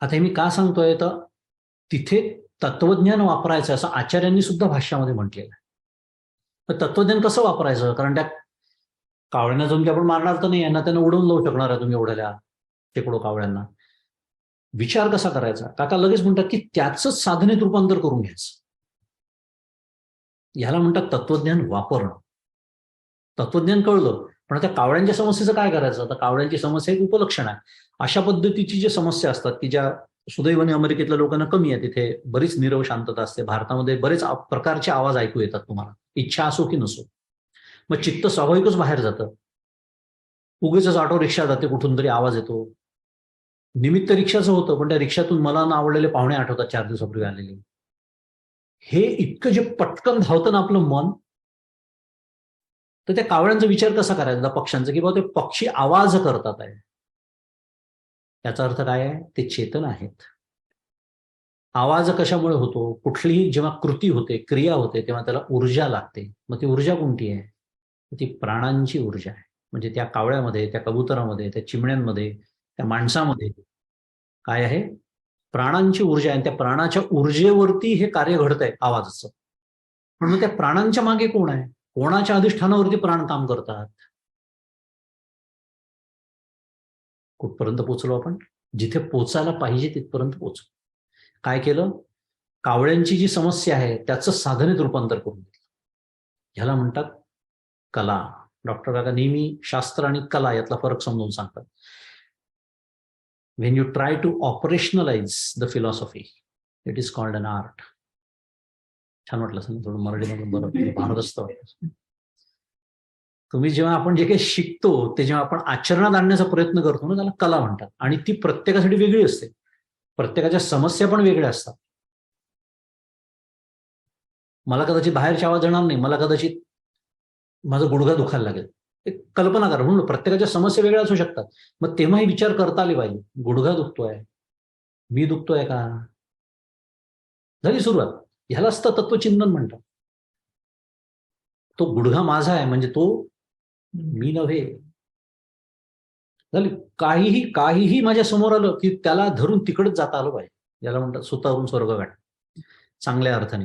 S1: आता हे मी का सांगतोय, तर तिथे तत्वज्ञान वापरायचं असं आचार्यांनी सुद्धा भाष्यामध्ये म्हटलेलं आहे. तर तत्वज्ञान कसं वापरायचं, कारण त्या कावळ्यांना जाऊन की आपण मारणार तर नाही, यांना त्यांना उडवून लावू शकणार आहे तुम्ही एवढ्या शेकडो कावळ्यांना. विचार कसा करायचा, काका लगेच म्हणतात की त्याच साधनेत रूपांतर करून घ्यायचं. ह्याला म्हणतात तत्वज्ञान वापरणं. तत्वज्ञान कळलं, पण त्या कावळ्यांच्या समस्येचं काय करायचं. आता कावळ्यांची समस्या एक उपलक्षण आहे. अशा पद्धतीची जी समस्या असतात की ज्या सुदैवाने अमेरिकेतल्या लोकांना कमी आहे, तिथे बरीच नीरव शांतता असते. भारतामध्ये बरेच प्रकारचे आवाज ऐकू येतात तुम्हाला, इच्छा असो की नसो. मग चित्त स्वाभाविकच बाहेर जातं. उगीच ऑटो रिक्षा जाते, कुठून तरी आवाज येतो. निमित्त रिक्षाचं होतं, पण त्या रिक्षातून मला ना आवडलेले पाहुणे आठवतात 4 दिवसापूर्वी आलेले. हे इतकं जे पटकन धावतं ना आपलं मन, तर त्या कावळ्यांचा विचार कसा करायचा पक्ष्यांचा, की बाबा ते पक्षी आवाज करतात आहे, याचा अर्थ काय आहे, ते चेतन आहेत. आवाज कशामुळे होतो, कुठलीही जेव्हा कृती होते, क्रिया होते, तेव्हा त्याला ऊर्जा लागते. मग ती ऊर्जा कोणती आहे, ती प्राणांची ऊर्जा आहे. म्हणजे त्या कावळ्यामध्ये, त्या कबुतरामध्ये, त्या चिमण्यांमध्ये, त्या माणसामध्ये काय आहे, प्राणांची ऊर्जा आहे. त्या प्राणाच्या ऊर्जेवरती हे कार्य घडतंय आवाजाचं. पण मग त्या प्राणांच्या मागे कोण आहे, कोणाच्या अधिष्ठानावरती प्राण काम करतात. कुठपर्यंत पोहोचलो आपण? जिथे पोचायला पाहिजे तिथपर्यंत पोहोचलो. काय केलं? कावळ्यांची जी समस्या आहे त्याचं साधनेत रूपांतर करून घेतलं. ह्याला म्हणतात कला. डॉक्टर काका नेहमी शास्त्र आणि कला यातला फरक समजून सांगतात. When you try to operationalize the philosophy, it is called an art. छान वाटलं असं थोडं मराठीमधून बरं भारदस्त वाटलं. तुम्ही जेव्हा आपण जे काही शिकतो ते जेव्हा आपण आचरणात आणण्याचा प्रयत्न करतो ना, त्याला कला म्हणतात. आणि ती प्रत्येकासाठी वेगळी असते. प्रत्येकाच्या समस्या पण वेगळ्या असतात. मला कदाचित बाहेरची आवाज येणार नाही, मला कदाचित माझा गुडघा दुखायला लागेल. एक कल्पना करा. म्हणून प्रत्येकाच्या समस्या वेगळ्या असू शकतात. मग तेव्हाही विचार करता आले पाहिजे, गुडघा दुखतोय, मी दुखतोय का? झाली सुरुवात. ह्यालाच तर तत्वचिंतन म्हणतात. तो गुडघा माझा आहे म्हणजे तो मी नव्हे. झाली. काहीही माझ्या समोर आलं की त्याला धरून तिकडेच जाता आलं पाहिजे. याला म्हणतात सुतावरून स्वर्ग गाठ, चांगल्या अर्थाने.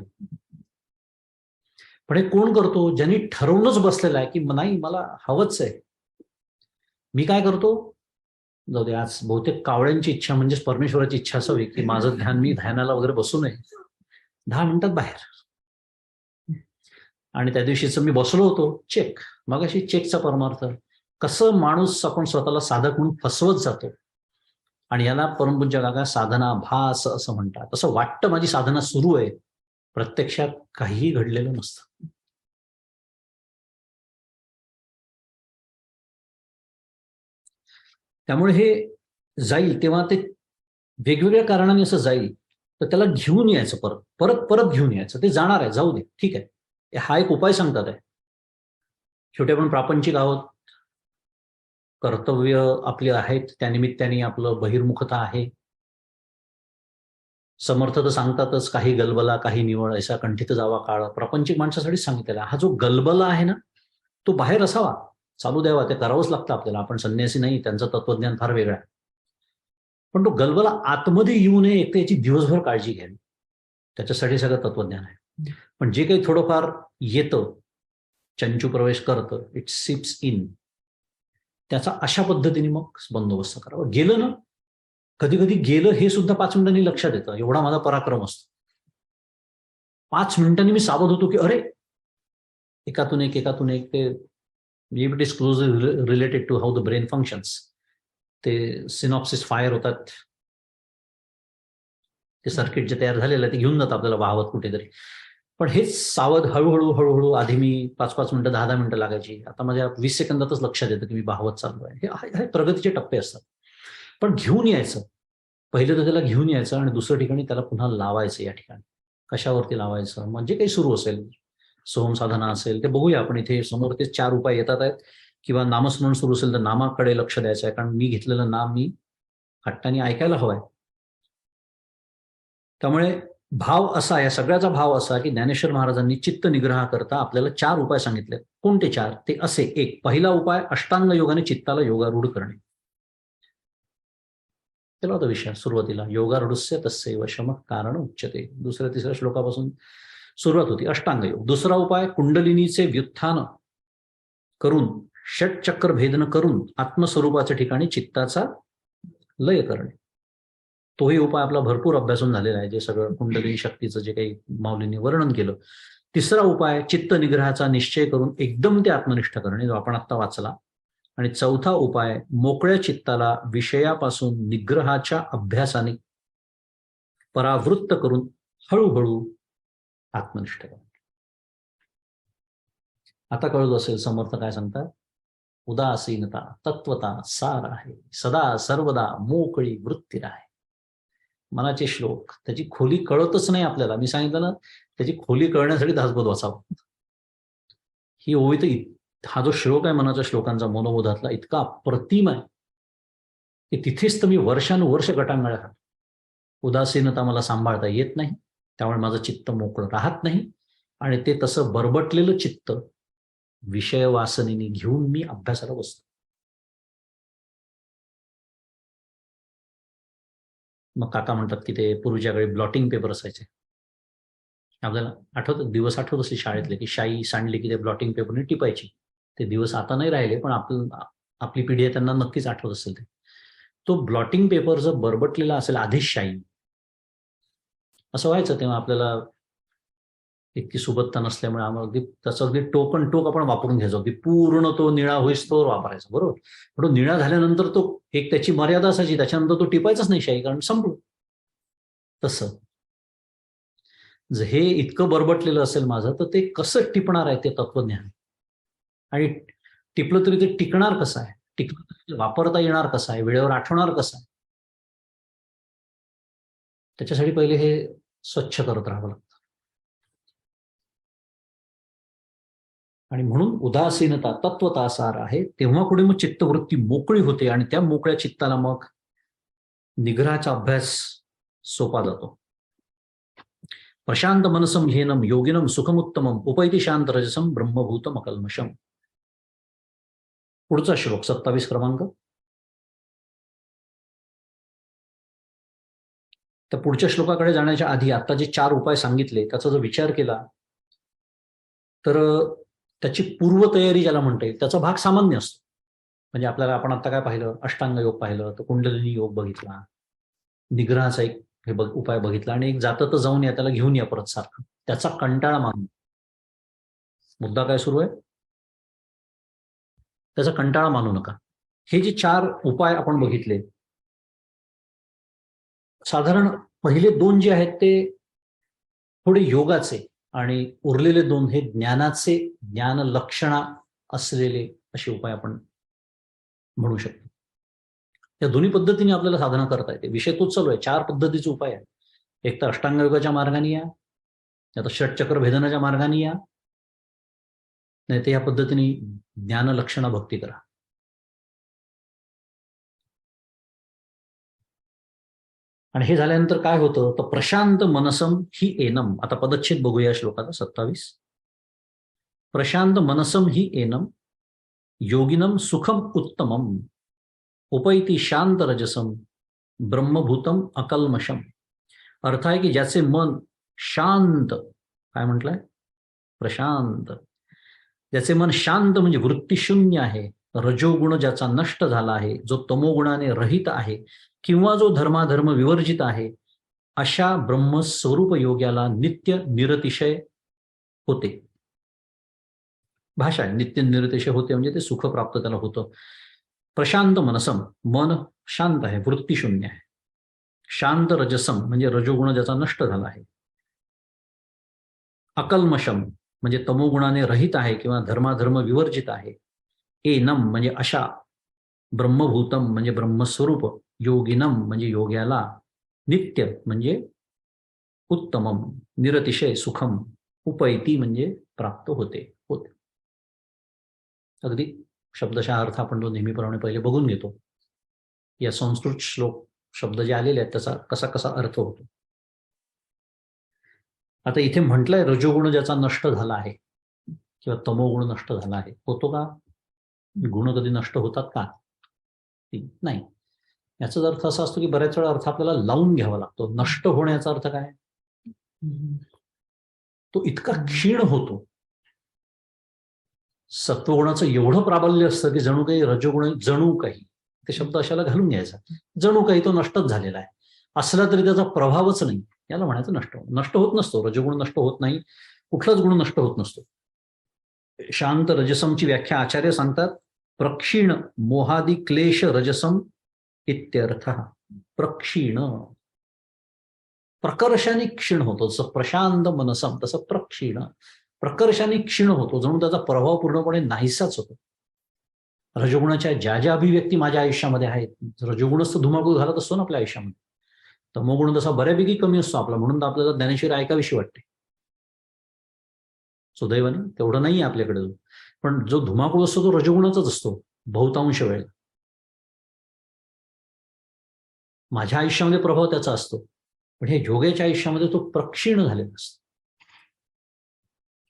S1: पण हे कोण करतो? ज्यांनी ठरवूनच बसलेलं आहे की नाही मला हवंच आहे. मी काय करतो? जाऊ दे, आज बहुतेक कावळ्यांची इच्छा म्हणजेच परमेश्वराची इच्छा असावी की माझं ध्यान, मी ध्यानाला वगैरे बसू नये, 10 मिनिटात बाहेर. आणि त्या दिवशीच मी बसलो होतो, चेक. मग अशी चेकचा परमार्थ कसं माणूस आपण स्वतःला साधक म्हणून फसवत जातो. आणि याला परमपूज्य काका साधना भास असं म्हणतात. असं वाटतं माझी साधना सुरू आहे, प्रत्यक्षात काहीही घडलेलं नसतं. त्यामुळे हे जाईल तेव्हा ते वेगवेगळ्या कारणाने असं जाईल, तर त्याला घेऊन यायचं, परत परत परत घेऊन यायचं. ते जाणार आहे, जाऊ दे, ठीक आहे. हा एक उपाय सांगतात आहे. शेवटी आपण प्रापंचिक आहोत, कर्तव्य आपली आहेत, त्यानिमित्ताने आपलं बहिर्मुखता आहे. समर्थ तर सांगतातच, काही गलबला काही निवळ ऐसा कंठित जावा काळ. प्रापंचिक माणसासाठीच सांगितलेला. हा जो गलबला आहे ना, तो बाहेर असावा, चालू द्यावा. ते करावंच लागतं आपल्याला. आपण संन्यासी नाही, त्यांचं तत्वज्ञान फार वेगळं आहे. पण तो गलबला आतमध्ये येऊ नये एक तर याची दिवसभर काळजी घ्यावी. त्याच्यासाठी सगळं तत्वज्ञान आहे. पण जे काही थोडंफार येतं, चंचू प्रवेश करतं, इट सिप्स इन, त्याचा अशा पद्धतीने मग बंदोबस्त करावा. गेलं ना, कधी कधी गेलं हे सुद्धा 5 मिनिटांनी लक्षात येतं. एवढा माझा पराक्रम असतो. 5 मिनिटांनी मी सावध होतो की अरे, एकातून एक एकातून एक. ते it is closely related to how the brain functions. ते सिनॉप्सिस फायर होतात, ते सर्किट जे तयार झालेलं आहे ते घेऊन जातं आपल्याला वाहवत कुठेतरी. पण हेच सावध हळूहळू हळूहळू, आधी मी 5-5 मिनिटं 10-10 मिनिटं लागायची, आता माझ्या 20 सेकंदातच लक्षात येतं की मी वाहवत चाललो आहे. हे प्रगतीचे टप्पे असतात. पण घेऊन यायचं. पहिलं तर त्याला घेऊन यायचं आणि दुसऱ्या ठिकाणी त्याला पुन्हा लावायचं. या ठिकाणी कशावरती लावायचं? म्हणजे काही सुरू असेल, सोहम साधना असेल, ते बघूया आपण. इथे समोर ते 4 उपाय येतात आहेत. किंवा नामस्मरण सुरू असेल तर नामाकडे लक्ष द्यायचं आहे, कारण मी घेतलेलं नाम मी हट्टाने ऐकायला हवंय. त्यामुळे भाव असा, या सगळ्याचा भाव असा की ज्ञानेश्वर महाराजांनी चित्त निग्रहाकरता आपल्याला 4 उपाय सांगितले. कोणते 4? ते असे. 1, पहिला उपाय अष्टांग योगाने चित्ताला योगारूढ करणे. केला होता विषय सुरुवातीला. योगारूढस्य तस्यैव शमः कारण उच्यते. 2-3 श्लोकापासून सुरुवात होती. अष्टांग योग. दुसरा उपाय कुंडलिनीचे व्युत्थान करून, षटचक्र भेदन करून आत्मस्वरूपाच्या ठिकाणी चित्ताचा लय करणे. तोही उपाय आपला भरपूर अभ्यासून झालेला आहे, जे सगळं कुंडलिनी शक्तीचं जे काही माऊलींनी वर्णन केलं. तिसरा उपाय चित्त निग्रहाचा निश्चय करून एकदम ते आत्मनिष्ठ करणे, जो आपण आत्ता वाचला. आणि चौथा उपाय मोकळ्या चित्ताला विषयापासून निग्रहाच्या अभ्यासाने परावृत्त करून हळूहळू आत्मनिष्ठ करणे. आता कळत असेल समर्थ काय सांगतात. उदासीनता तत्वता सार आहे, सदा सर्वदा मोकळी वृत्ती आहे. मनाचे श्लोक, त्याची खोली कळतच नाही आपल्याला. मी सांगितलं ना, त्याची खोली कळण्यासाठी दासबोध वाचावं. ही ओवी तर, हा जो श्लोक आहे मनाच्या श्लोकांचा मनोबोधातला, इतका अप्रतिम आहे की तिथेच तर मी वर्षानुवर्ष गटांगळ्या खातो. उदासीनता मला सांभाळता येत नाही, त्यामुळे माझं चित्त मोकळं राहत नाही. आणि ते तसं बरबटलेलं चित्त विषय वासनेने घेऊन मी अभ्यासाला बसतो. मग काका म्हणतात की ते पूर्वीच्या काळी ब्लॉटिंग पेपर असायचे. आपल्याला आठवत, दिवस आठवत असेल शाळेतले, की शाई सांडली की ते ब्लॉटिंग पेपरने टिपायची. ते दिवस आता नाही राहिले, पण आपली पिढी आहे त्यांना नक्कीच आठवत असेल ते. तो ब्लॉटिंग पेपर जर बरबटलेला असेल आधीच शाईन, असं व्हायचं तेव्हा आपल्याला इतकी सुबत्ता नसल्यामुळे आम्हाला अगदी त्याचं अगदी टोकन टोक आपण वापरून घ्यायचो, अगदी पूर्ण तो निळा होईस तोवर वापरायचा, बरोबर. पण तो निळा झाल्यानंतर तो एक त्याची मर्यादा असायची, त्याच्यानंतर तो टिपायचाच नाही शाई, कारण संपलं. तसं हे इतकं बरबटलेलं असेल माझं, तर ते कसं टिपणार आहे ते तत्वज्ञान, आणि टिपलं तरी ते टिकणार कसं आहे, टिकलं तरी ते वापरता येणार कसं आहे, वेळेवर आठवणार कसं आहे, त्याच्यासाठी पहिले हे स्वच्छ करत राहावं लागतं. आणि म्हणून उदासीनता तत्वता सार आहे, तेव्हा पुढे मग चित्तवृत्ती मोकळी होते, आणि त्या मोकळ्या चित्ताला मग निग्रहाचा अभ्यास सोपा जातो. प्रशांत मनसम ह्येनम योगिनम सुखमुत्तमम उपैति शांत रजसम ब्रह्मभूतम अकल्मषम. पुढचा श्लोक 27 क्रमांक. तर पुढच्या श्लोकाकडे जाण्याच्या आधी आता जे 4 उपाय सांगितले त्याचा जर विचार केला तर त्याची पूर्वतयारी ज्याला म्हणता येईल त्याचा भाग सामान्य असतो. म्हणजे आपल्याला आपण आता काय पाहिलं, अष्टांग योग पाहिलं, तर कुंडलिनी योग बघितला, निग्रहाचा एक उपाय बघितला, आणि एक जातं तर जाऊन या, त्याला घेऊन या परत सारखं, त्याचा कंटाळा मानू. मुद्दा काय सुरू आहे, त्याचा कंटाळा मानू नका. हे जे 4 उपाय आपण बघितले, साधारण पहिले 2 जे आहेत ते थोडे योगाचे, आणि उरलेले 2 हे ज्ञानाचे, ज्ञान लक्षणा असलेले असे उपाय आपण म्हणू शकतो. या दोन्ही पद्धतीने आपल्याला साधना करता येते. विषय तोच चालू आहे, 4 पद्धतीचे उपाय आहेत. एक तर अष्टांग योगाच्या मार्गाने या, या तर षटचक्र भेदनाच्या मार्गाने या, नाही तर या पद्धतीने ज्ञान लक्षणा भक्ती करा. आणि हे झाल्यानंतर काय होतं, तर प्रशांत मनसम ही एनम. आता पदच्छेद बघूया श्लोकाचा 27. प्रशांत मनसम ही एनम योगिनम सुखम उत्तमम उपैति शांत रजसम ब्रह्मभूतम अकल्मषम. अर्थ आहे की ज्याचे मन शांत, काय म्हटलंय, प्रशांत, ज्याचे मन शांत म्हणजे वृत्तीशून्य आहे, रजोगुण ज्याचा नष्ट झाला आहे, जो तमोगुणाने रहित आहे, किंवा जो धर्माधर्म विवर्जित आहे, अशा ब्रह्मस्वरूप योग्याला नित्य निरतिशय होते. भाषा आहे, नित्य निरतिशय होते म्हणजे ते सुख प्राप्त त्याला होतं. प्रशांत मनसम, मन शांत आहे, वृत्तीशून्य आहे. शांत रजसम म्हणजे रजोगुण ज्याचा नष्ट झाला आहे. अकल्मषम म्हणजे तमोगुणाने रहित आहे किंवा धर्माधर्म विवर्जित आहे. एनम म्हणजे अशा, ब्रह्मभूतम म्हणजे ब्रह्मस्वरूप, योगिनम म्हणजे योग्याला, नित्य म्हणजे उत्तमम निरतिशय सुखम, उपैती म्हणजे प्राप्त होते. अगदी शब्दशः अर्थ आपण तो नेहमीप्रमाणे पहिले बघून घेतो. या संस्कृत श्लोक शब्द जे आलेले आहेत त्याचा कसा कसा अर्थ होतो. आता इथे म्हटलंय रजोगुण ज्याचा नष्ट झाला आहे किंवा तमोगुण नष्ट झाला आहे. होतो का? गुण कधी नष्ट होतात का? नाही. याचाच अर्थ असा असतो की बऱ्याच वेळा अर्थ आपल्याला लावून घ्यावा लागतो. नष्ट होण्याचा अर्थ काय? तो इतका क्षीण होतो. सत्वगुणाचं एवढं प्राबल्य असतं की जणू काही रजोगुण, जणू काही, ते शब्द अशाला घालून घ्यायचा, जणू काही तो नष्टच झालेला आहे. असला तरी त्याचा प्रभावच नाही, याला म्हणायचं नष्ट. नष्ट होत नसतो, रजोगुण नष्ट होत नाही, कुठलाच गुण नष्ट होत नसतो. शांत रजसमची व्याख्या आचार्य सांगतात, प्रक्षीण मोहादी क्लेश रजसम इत्यर्थ. प्रक्षीण, प्रकर्षाने क्षीण होतो. जसं प्रशांत मनसम तसं प्रक्षीण, प्रकर्षाने क्षीण होतो, जणू त्याचा प्रभाव पूर्णपणे नाहीसाच होतो. रजोगुणाच्या ज्या ज्या अभिव्यक्ती माझ्या आयुष्यामध्ये आहेत, रजोगुणच तर धुमाकूळ घालत असतो ना आपल्या आयुष्यामध्ये, तमोगुण तसा बऱ्यापैकी कमी असतो आपला, म्हणून तर आपल्याला ज्ञानेश्वरी ऐकाविषयी वाटते. सुदैवाने तेवढं नाही आपल्याकडे, पण जो धुमाकूळ असतो तो रजोगुणाचाच असतो बहुतांश वेळ. माझ्या आयुष्यामध्ये प्रभाव त्याचा असतो, पण हे योगाच्या आयुष्यामध्ये तो प्रक्षीण झालेला असतो.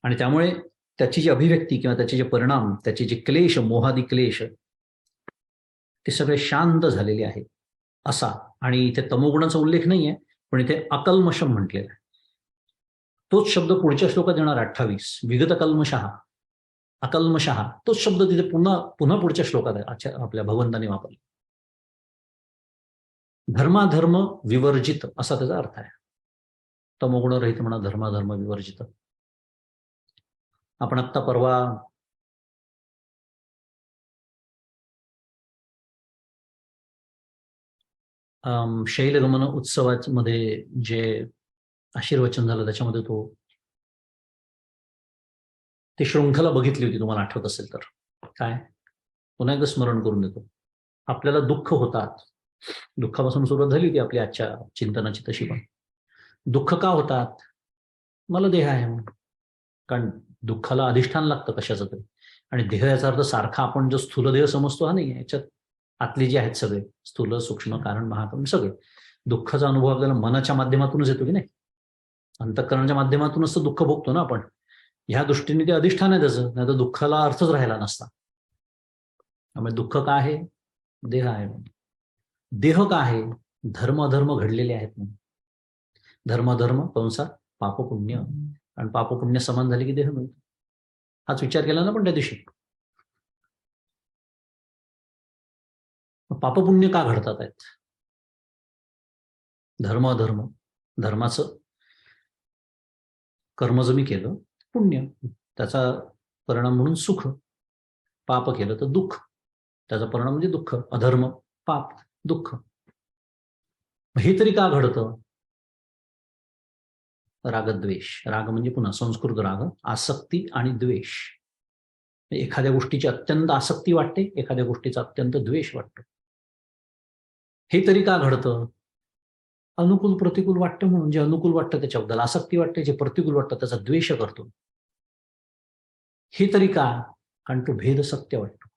S1: आणि त्यामुळे त्याची जी अभिव्यक्ती किंवा त्याचे जे परिणाम, त्याचे जे क्लेश, मोहादी क्लेश, ते सगळे शांत झालेले आहेत असा. आणि इथे तमोगुणाचा उल्लेख नाहीये, पण इथे अकल्मषम म्हटलेला आहे. तोच शब्द पुढच्या श्लोकात येणार 28, विगत कल्मशः, अकल्मशः, तोच शब्द तिथे पुन्हा पुन्हा पुढच्या श्लोकात आहे आपल्या भगवंताने वापरला. धर्माधर्म विवर्जित असा त्याचा अर्थ आहे. तमोगुण रहित म्हणा, धर्माधर्म विवर्जित. आपण आत्ता परवा शैलगमन उत्सवामध्ये जे आशीर्वचन झालं त्याच्यामध्ये ती शृंखला बघितली होती, तुम्हाला आठवत असेल तर. काय, पुन्हा एकदा स्मरण करून देतो. आपल्याला दुःख होतात, दुःखापासून सुरुवात झाली होती आपली आजच्या चिंतनाची तशी. पण दुःख का होतात? मला देह आहे म्हणून. कारण दुःखाला अधिष्ठान लागतं कशाचं तरी. आणि देह याचा अर्थ सारखा आपण जो स्थूल देह समजतो हा नाही, याच्यात आतले जे आहेत सगळे स्थूल, सूक्ष्म, कारण, महाकारण सगळे. दुःखाचा अनुभव आपल्याला मनाच्या माध्यमातूनच येतो की नाही, अंतःकरणाच्या माध्यमातूनच तर दुःख भोगतो ना आपण. ह्या दृष्टीने ते अधिष्ठान आहे त्याचं, नाही तर दुःखाला अर्थच राहिला नसता. त्यामुळे दुःख का आहे? देह आहे म्हणून. देह का आहे? धर्म अधर्म घडलेले आहेत म्हणून. धर्मधर्म कंसात पाप पुण्य, आणि पाप पुण्य समान झाले की देह मिळतो. हाच विचार केला ना पण त्या दिवशी. पाप पुण्य का घडतात आहेत? धर्म अधर्म, धर्माचं कर्म जर मी केलं पुण्य, त्याचा परिणाम म्हणून सुख. पाप केलं तर दुःख, त्याचा परिणाम म्हणजे दुःख. अधर्म पाप दुःख. हे तरी का घडतं? रागद्वेष. राग म्हणजे पुन्हा संस्कृत राग, आसक्ती आणि द्वेष. एखाद्या गोष्टीची अत्यंत आसक्ती वाटते, एखाद्या गोष्टीचा अत्यंत द्वेष वाटतो. हे तरी का घडतं? अनुकूल प्रतिकूल वाटतं म्हणून. जे अनुकूल वाटतं त्याच्याबद्दल आसक्ती वाटते, जे प्रतिकूल वाटतं त्याचा द्वेष करतो. हे तरी का? कारण तो भेद सत्य वाटतो,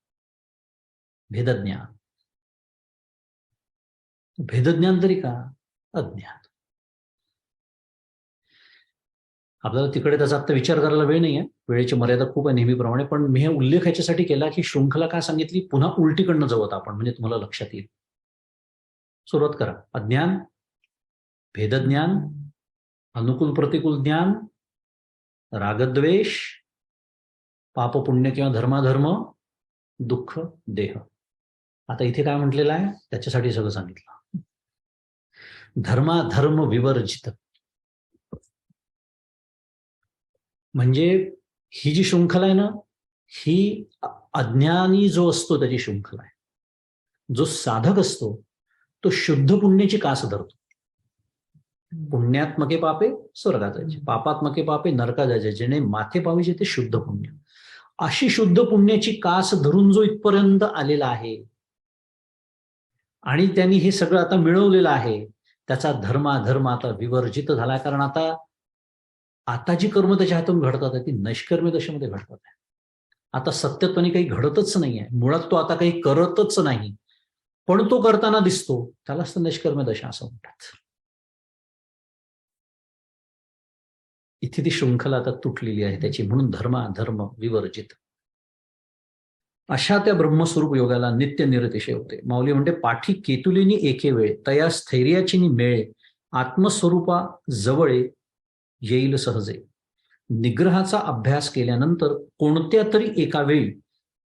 S1: भेदज्ञान. भेदज्ञान तरी का? अज्ञान. आपल्याला तिकडे त्याचा आता विचार करायला वेळ नाही आहे, वेळेची मर्यादा खूप आहे नेहमीप्रमाणे. पण मी हे उल्लेख याच्यासाठी केला की शृंखला काय सांगितली, पुन्हा उलटीकडनं जाऊत आपण, म्हणजे तुम्हाला लक्षात येईल. सुरुवात करा. अज्ञान, भेदज्ञान, अनुकूल प्रतिकूल ज्ञान, रागद्वेष, पाप पुण्य किंवा धर्माधर्म, दुःख, देह. आता इथे काय म्हटलेलं आहे त्याच्यासाठी सगळं सांगितलं. धर्माधर्म विवर्जित म्हणजे ही जी शृंखला आहे ना, ही अज्ञानी जो असतो त्याची शृंखला आहे. जो साधक असतो तो शुद्ध पुण्याची कास धरतो. पुण्यात्मके पापे स्वर्गात जायचे, पापात्मके पापे नरकात जायचे, जेणे माथे पाविजे ते शुद्ध पुण्य. अशी शुद्ध पुण्याची कास धरून जो इथपर्यंत आलेला आहे आणि त्यांनी हे सगळं आता मिळवलेलं आहे, त्याचा धर्माधर्म आता विवर्जित झाला. कारण आता जी कर्म त्याच्या हातून घडतात ती नैष्कर्म्य दशेमध्ये घडतात. आता सत्यत्वाने काही घडतच नाही आहे, मुळात तो आता काही करतच नाही, पण तो करताना दिसतो, त्यालाच तर नैष्कर्म्य दशा असं म्हणतात. इथे ती शृंखला आता तुटलेली आहे त्याची, म्हणून धर्माधर्म विवर्जित. अशा त्या ब्रह्मस्वरूप योगाला नित्य निरतिशय होते. माऊली म्हणते, पाठी केतुलिनी एके वेळ तया स्थैर्याची मेळे, आत्मस्वरूपा जवळे येईल सहजे. निग्रहाचा अभ्यास केल्यानंतर कोणत्या तरी एका वेळी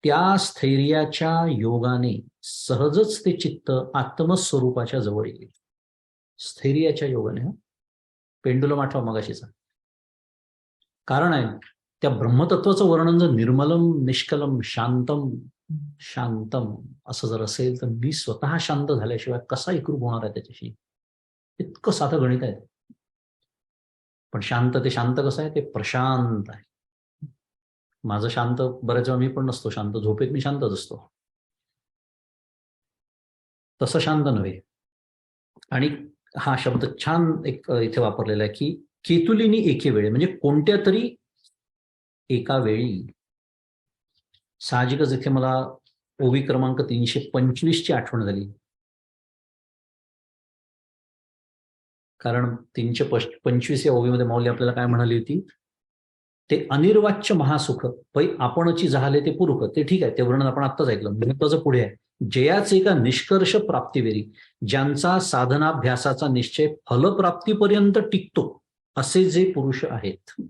S1: त्या स्थैर्याच्या योगाने सहजच ते चित्त आत्मस्वरूपाच्या जवळ येईल. स्थैर्याच्या योगाने. पेंडुलम आठवा मगाशीचा. कारण आहे त्या ब्रह्मतत्वाचं वर्णन जर निर्मलम निष्कलम शांतम शांतम असं जर असेल तर मी स्वतः शांत झाल्याशिवाय कसा एकरूप होणार आहे त्याच्याशी? इतकं साधं गणित आहे. पण शांत, ते शांत कसं आहे? ते प्रशांत आहे. माझं शांत बऱ्याच वेळा मी पण नसतो शांत, झोपेत मी शांतच असतो. तसं शांत नव्हे. आणि हा शब्द छान एक इथे वापरलेला आहे की केतुलिनी एके वेळे, म्हणजे कोणत्या तरी एका वेळी. साहजिकच इथे मला ओवी क्रमांक 325 ची आठवण झाली. कारण 325 या ओवीमध्ये माऊली आपल्याला काय म्हणाली होती? ते अनिर्वाच्य महासुख पै आपणची झाले ते पुरुख. ते ठीक आहे, ते वर्णन आपण आत्ताच ऐकलं. महत्वाचं पुढे आहे, जयाचे का निष्कर्ष प्राप्तीवेरी, ज्यांचा साधनाभ्यासाचा निश्चय फलप्राप्तीपर्यंत टिकतो असे जे पुरुष आहेत.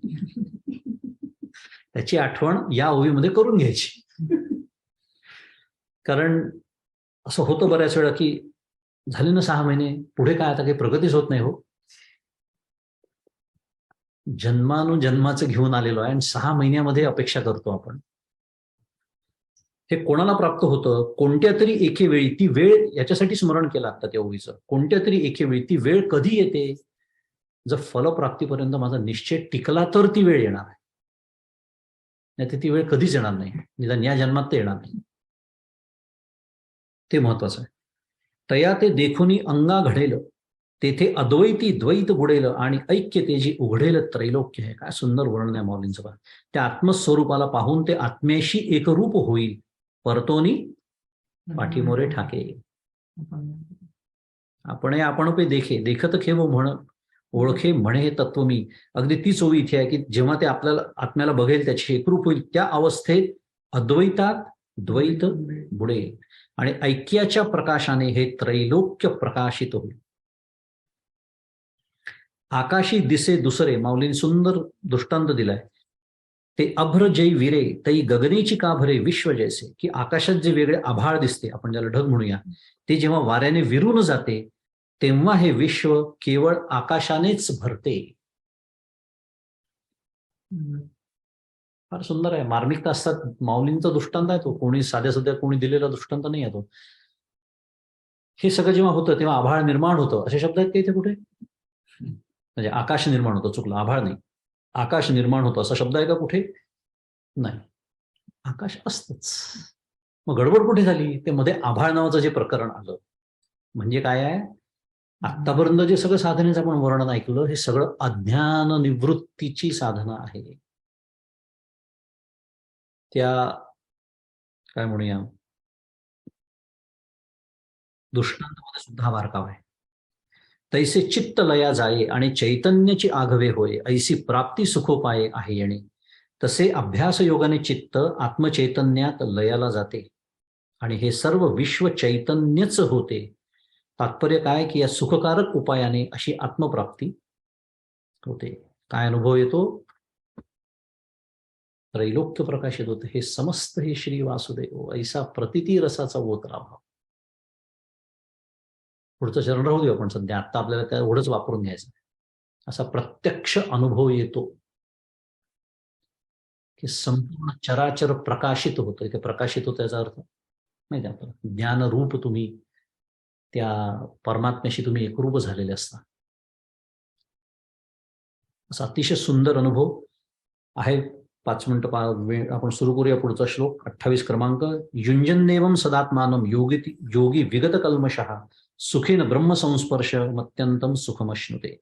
S1: त्याची आठवण या ओवीमध्ये करून घ्यायची. कारण असं होतं बऱ्याच वेळा की झाले ना 6 महिने, पुढे काय आता काही प्रगतीच होत नाही हो. जन्मानुजन्माचं घेऊन आलेलो आहे आणि 6 महिन्यामध्ये अपेक्षा करतो आपण. हे कोणाला प्राप्त होतं? कोणत्या तरी एके वेळी. ती वेळ याच्यासाठी स्मरण केलं आता त्या ओळीचं. कोणत्या तरी एके वेळी. ती वेळ कधी येते? जर फलप्राप्तीपर्यंत माझा निश्चय टिकला तर ती वेळ येणार आहे, नाही तर ती वेळ कधीच येणार नाही. निदान या जन्मात ते येणार नाही. ते महत्वाचं आहे. तया ते देखुनी अंगा घडेल, तेथे अद्वैती द्वैत बुडेल आणि ऐक्य तेजी उघडेल त्रैलोक्य आहे. काय सुंदर वर्णन आहे माऊलींचं बघा. त्या आत्मस्वरूपाला पाहून ते आत्म्याशी एकरूप होईल, परतोनी पाठीमोरे ठाके. आपण पे देखे देखत खेव म्हण, ओळखे म्हणे हे तत्व मी. अगदी तीच ओवी इथे आहे की जेव्हा ते आपल्याला आत्म्याला बघेल, त्याची एकरूप होईल, त्या अवस्थेत अद्वैतात द्वैत बुडेल आणि ऐक्याच्या प्रकाशाने हे त्रैलोक्य प्रकाशित होईल. आकाशी दिसे दुसरे. माऊलींनी सुंदर दृष्टांत दिलाय. ते अभ्र जै विरे तई गगनेची का भरे विश्व जैसे. की आकाशात जे वेगळे आभाळ दिसते, आपण ज्याला ढग म्हणूया, ते जेव्हा वाऱ्याने विरून जाते तेव्हा हे विश्व केवळ आकाशानेच भरते. फार सुंदर आहे. मार्मिकता असतात. माऊलींचा दृष्टांत आहे तो. कोणी साध्या कोणी दिलेला दृष्टांत नाही आहे तो. हे सगळं जेव्हा होतं तेव्हा आभाळ निर्माण होतं, असे शब्द आहेत का इथे कुठे? म्हणजे आकाश निर्माण होतं, चुकलं, आभाळ नाही, आकाश निर्माण होतं असा शब्द आहे का कुठे? नाही. आकाश असतंच. मग गडबड कुठे झाली? ते मध्ये आभाळ नावाचं जे प्रकरण आलं. म्हणजे काय आहे? आतापर्यंत जे सगळं साधनेचं आपण वर्णन ऐकलं, हे सगळं अज्ञान निवृत्तीची साधना आहे. त्या काय म्हणूया, दृष्टांतामध्ये सुद्धा हा बारकाव आहे. तैसे चित्त लया जाये आणि चैतन्याची आघवे होय, ऐसी प्राप्ती सुखोपाये आहे येणे. तसे अभ्यास योगाने चित्त आत्मचैतन्यात लयाला जाते आणि हे सर्व विश्व चैतन्यच होते. तात्पर्य काय की या सुखकारक उपायाने अशी आत्मप्राप्ती होते. काय अनुभव येतो? त्रैलोक्य प्रकाशित होते. हे समस्त हे श्री वासुदेव ऐसा प्रतिती रसाचा ओतरा भाव. पुढचं चरण राहू देऊ आपण सध्या. आता आपल्याला काय एवढंच वापरून घ्यायचं. असा प्रत्यक्ष अनुभव येतो की संपूर्ण चराचर प्रकाशित होतं. इथे प्रकाशित होतं याचा अर्थ माहिती आहे आपल्याला, ज्ञानरूप तुम्ही त्या परमात्म्याशी तुम्ही एकरूप झालेले असता. असा अतिशय सुंदर अनुभव आहे. 5 मिनिटं आपण सुरू करूया. पुढचा श्लोक 28 क्रमांक. युंजन्नेवम सदात्मानम योगी विगत कल्मषः सुखेन ब्रह्मसंस्पर्श मत्यंतम सुखमश्नुते.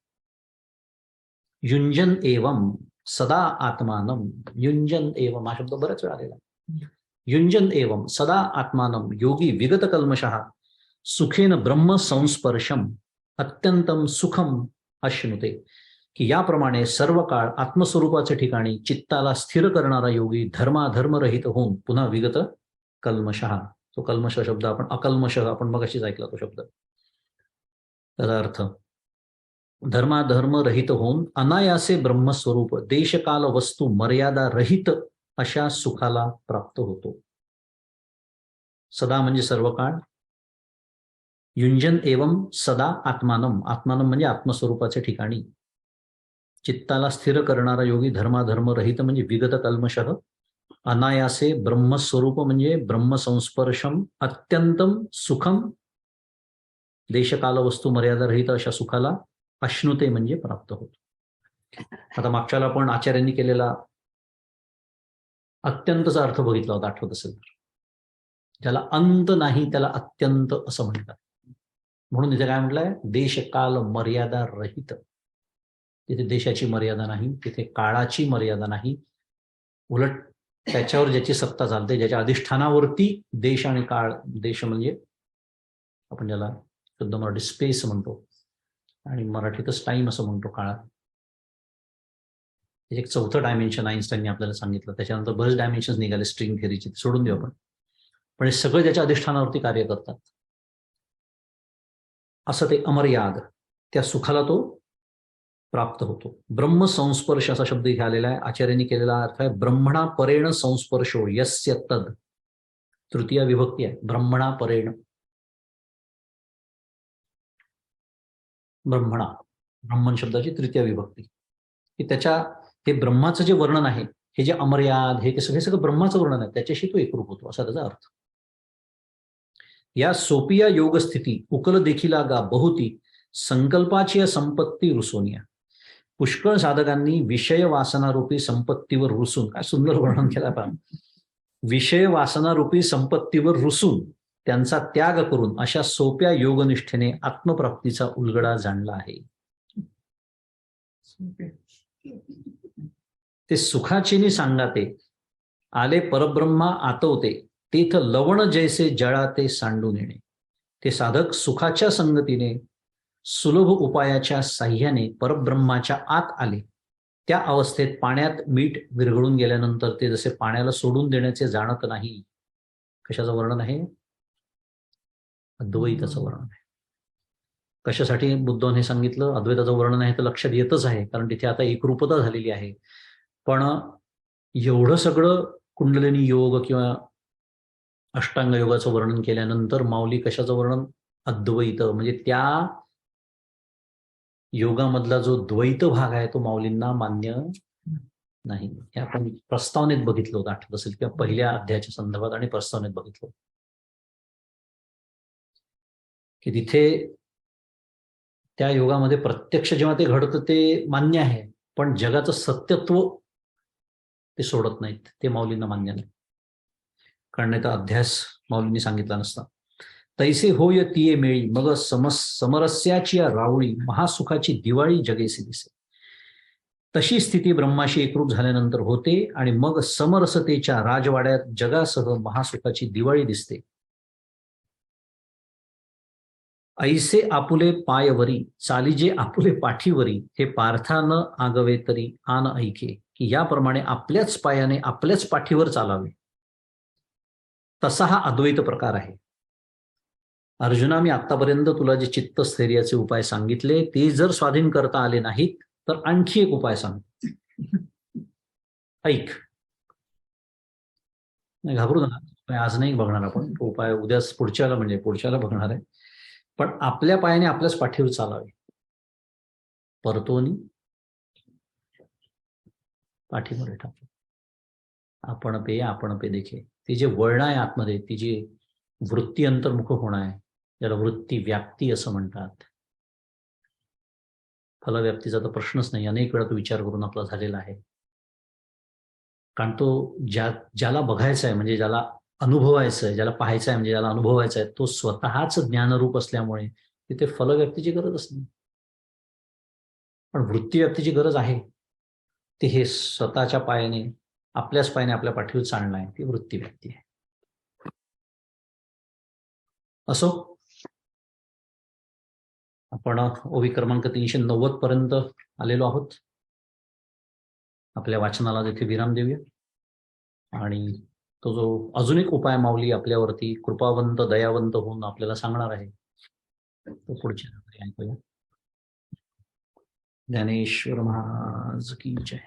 S1: युंजन एवम सदा आत्मानम. युंजन एवम हा शब्द बऱ्याच वेळा आलेला. युंजन एवम सदा आत्मानम योगी विगत कल्मषः सुखेन ब्रह्मसंस्पर्शम अत्यंतम सुखम अश्नुते. की याप्रमाणे सर्व काळ आत्मस्वरूपाच्या ठिकाणी चित्ताला स्थिर करणारा योगी धर्माधर्मरहित होऊन पुन्हा विगत कल्मषः. तो कल्मष शब्द आपण अकल्मष आपण मगाशीच ऐकला तो शब्द. त्याचा अर्थ धर्माधर्म रहित होऊन अनायासे ब्रह्मस्वरूप देशकाल वस्तू मर्यादा रहित अशा सुखाला प्राप्त होतो. सदा म्हणजे सर्व काळ. युंजन एवम सदा आत्मानम. आत्मानम म्हणजे आत्मस्वरूपाच्या ठिकाणी. चित्ताला स्थिर करणारा योगी धर्माधर्म रहित म्हणजे विगत कल्मषः. अनायासे ब्रह्मस्वरूप म्हणजे ब्रह्मसंस्पर्शम अत्यंतम सुखम देशकाल वस्तू मर्यादा रहित अशा सुखाला अश्नुते म्हणजे प्राप्त होतो. आता मागच्याला आपण आचार्यांनी केलेला अत्यंतचा अर्थ बघितला होता, आठवत असेल तर. ज्याला अंत नाही त्याला अत्यंत असं म्हणतात. म्हणून इथे काय म्हटलंय? देशकाल मर्यादा रहित. तिथे देशाची मर्यादा नाही, तिथे काळाची मर्यादा नाही. उलट त्याच्यावर ज्याची सत्ता चालते, ज्याच्या अधिष्ठानावरती देश आणि काळ, देश म्हणजे आपण ज्याला शुद्ध मराठी स्पेस म्हणतो आणि मराठीतच टाइम असं म्हणतो, काळात. एक चौथं डायमेन्शन आईन्स्टाईनने आपल्याला सांगितलं. त्याच्यानंतर बरेच डायमेन्शन्स निघाले स्ट्रिंग थेअरीचे, सोडून देऊ आपण. पण हे सगळं ज्याच्या अधिष्ठानावरती कार्य करतात असं ते अमर्याद त्या सुखाला तो प्राप्त होतो. ब्रह्मसंस्पर्श असा शब्द इथे आलेला आहे. आचार्यांनी केलेला अर्थ आहे ब्रह्मणा परेण संस्पर्शो यस्य तद. तृतीय विभक्ती आहे. ब्रह्मणा परेण. ब्रह्मणा, ब्रह्मण शब्दाची तृतीय विभक्ती, की त्याच्या हे ब्रह्माचं जे वर्णन आहे, हे जे अमर्याद, हे सगळं ब्रह्माचं वर्णन आहे, त्याच्याशी तो एकरूप होतो असा त्याचा अर्थ. या सोपिया योग स्थिती उकल देखील गा बहुती संकल्पाची संपत्ती रुसोनिया. पुष्कळ साधकांनी विषय वासनारूपी संपत्तीवर रुसून, काय सुंदर वर्णन केलं आपण, विषय वासनारूपी संपत्तीवर रुसून त्यांचा त्याग करून अशा सोप्या योगनिष्ठेने आत्मप्राप्तीचा उलगडा जाणला आहे. ते सुखाचिनी सांगाते आले परब्रह्मा आतवते तेथ लवण जैसे जळाते सांडून येणे. ते साधक सुखाच्या संगतीने सुलभ उपायाच्या साह्याने परब्रह्माच्या आत आले. त्या अवस्थेत पाण्यात मीठ विरघळून गेल्यानंतर ते जसे पाण्याला सोडून देण्याचे जाणत नाही. कशाचं वर्णन आहे? अद्वैताचं वर्णन आहे. कशासाठी बुद्धाने सांगितलं अद्वैताचं वर्णन आहे? तर लक्षात येतच आहे, कारण तिथे आता एकरूपता झालेली आहे. पण एवढं सगळं कुंडलिनी योग किंवा अष्टांग योगाचं वर्णन केल्यानंतर माऊली कशाचं वर्णन? अद्वैत, म्हणजे त्या योगामधला जो द्वैत भाग आहे तो माऊलींना मान्य नाही. हे आपण प्रस्तावनेत बघितलं होतं, आठवत असेल, किंवा पहिल्या अध्यायाच्या संदर्भात आणि प्रस्तावनेत बघितलं की तिथे त्या योगामध्ये प्रत्यक्ष जेव्हा ते घडतं ते मान्य आहे, पण जगाचं सत्यत्व ते सोडत नाहीत, ते माऊलींना मान्य नाही. कारण नाही तर अध्यास माऊलींनी सांगितला नसता. तैसे होय तिये मेळी मग समरस्याची रावळी महासुखाची दिवाळी जगेसी दिसे. तशी स्थिती ब्रह्माशी एकरूप झाल्यानंतर होते आणि मग समरसतेच्या राजवाड्यात जगासह महासुखाची दिवाळी दिसते. ऐसे आपुले पायवरी चालीजे आपुले पाठीवरी हे पार्था न आगवे तरी आन ऐके, की याप्रमाणे आपल्याच पायाने आपल्याच पाठीवर चालावे, तसा हा अद्वैत प्रकार आहे. अर्जुना, मी आतापर्यंत तुला जे चित्तस्थैर्याचे उपाय सांगितले ते जर स्वाधीन करता आले नाहीत तर आणखी एक उपाय सांग. ऐक, नाही घाबरू नका, आज नाही बघणार आपण तो उपाय, उद्याच पुढच्याला, म्हणजे पुढच्याला बघणार आहे. पण आपल्या पायाने आपल्याच पाठीवर चालावे. परतोनी पाठीवर टाकतो. आपण पे देखे. ती जे वळण आहे आतमध्ये, ती जी वृत्ती अंतर्मुख होणं आहे, ज्याला वृत्ती व्याप्ती असं म्हणतात. फलव्याप्तीचा तर प्रश्नच नाही, अनेक वेळा तो विचार करून आपला झालेला आहे. कारण तो ज्याला बघायचा आहे, म्हणजे ज्याला अनुभवायचं आहे, ज्याला पाहायचं आहे म्हणजे ज्याला अनुभवायचं आहे, तो स्वतःच ज्ञानरूप असल्यामुळे तिथे फलव्याप्तीची गरजच नाही. पण वृत्तीव्याप्तीची गरज आहे. ते हे स्वतःच्या पायाने आपल्याच पायाने आपल्या पाठीवर चालणं आहे, ती वृत्तीव्याप्ती आहे. असो, आपण ओवी क्रमांक 390 पर्यंत आलेलो आहोत. आपल्या वाचनाला तिथे विराम देऊया आणि तो जो अजून एक उपाय माऊली आपल्यावरती कृपावंत दयावंत होऊन आपल्याला सांगणार आहे तो पुढच्या ऐकूया. ज्ञानेश्वर महाराज की जय.